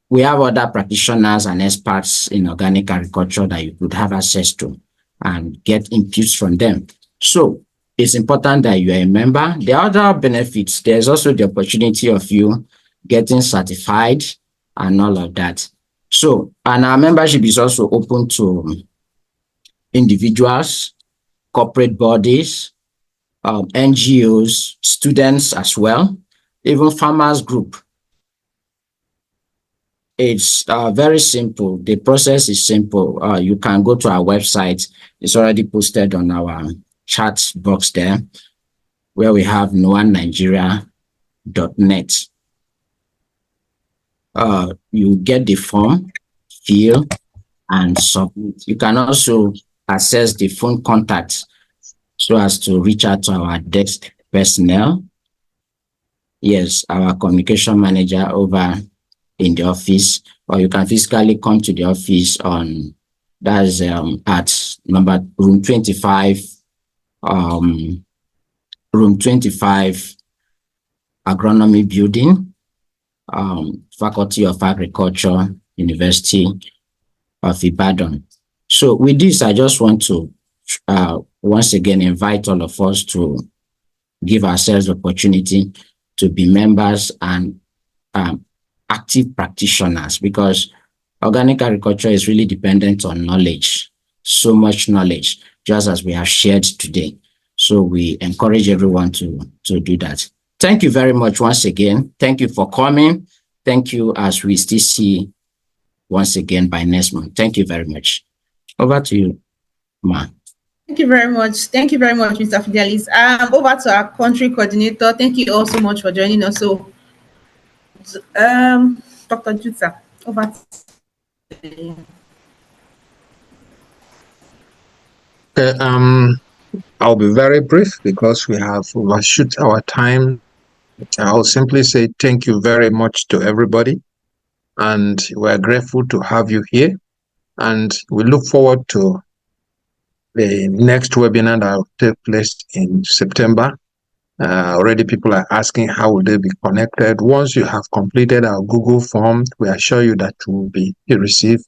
we have other practitioners and experts in organic agriculture that you could have access to and get inputs from them. So it's important that you are a member. The other benefits, there's also the opportunity of you getting certified and all of that. So, and our membership is also open to individuals, corporate bodies, NGOs, students as well, even farmers group. It's very simple. The process is simple. You can go to our website. It's already posted on our chat box there, where we have nwannigeria.net. You get the form, fill, and submit. You can also access the phone contacts so as to reach out to our desk personnel. Yes, our communication manager over in the office, or you can physically come to the office on, that's at room 25, room 25, agronomy building, Faculty of Agriculture, University of Ibadan. So with this, I just want to once again invite all of us to give ourselves the opportunity to be members and active practitioners, because organic agriculture is really dependent on knowledge, so much knowledge, just as we have shared today. So we encourage everyone to do that. Thank you very much once again. Thank you for coming. Thank you, as we still see once again by next month. Thank you very much. Over to you, Ma. Thank you very much. Thank you very much, Mr. Fidelis. Over to our country coordinator. Thank you all so much for joining us. So, Dr. Jutsa, over to you. Okay, I'll be very brief because we have overshoot our time. I'll simply say thank you very much to everybody, and we're grateful to have you here, and we look forward to the next webinar that will take place in September. Already people are asking how will they be connected. Once you have completed our Google form, we assure you that you will receive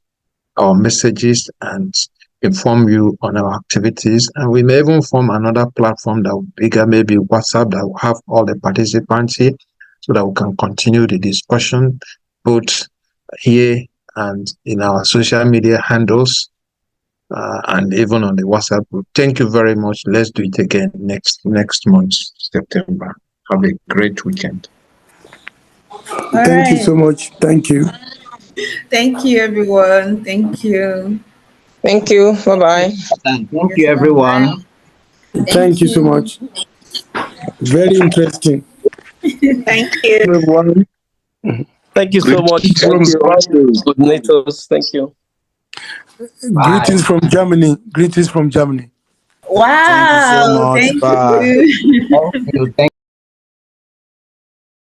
our messages and inform you on our activities. And we may even form another platform that will be bigger, maybe WhatsApp, that will have all the participants here so that we can continue the discussion both here and in our social media handles. And even on the WhatsApp group. Thank you very much. Let's do it again next month, September. Have a great weekend. Thank you so much. Thank you. Thank you, everyone. Thank you. Thank you. Bye-bye. Thank you, everyone. Thank you so much. Very interesting. Thank you. Everyone. Thank you so much. Thank you, coordinators. Thank you. Greetings from Germany. Greetings from Germany. Wow. Thank you so much. Thank Bye. you. Thank you.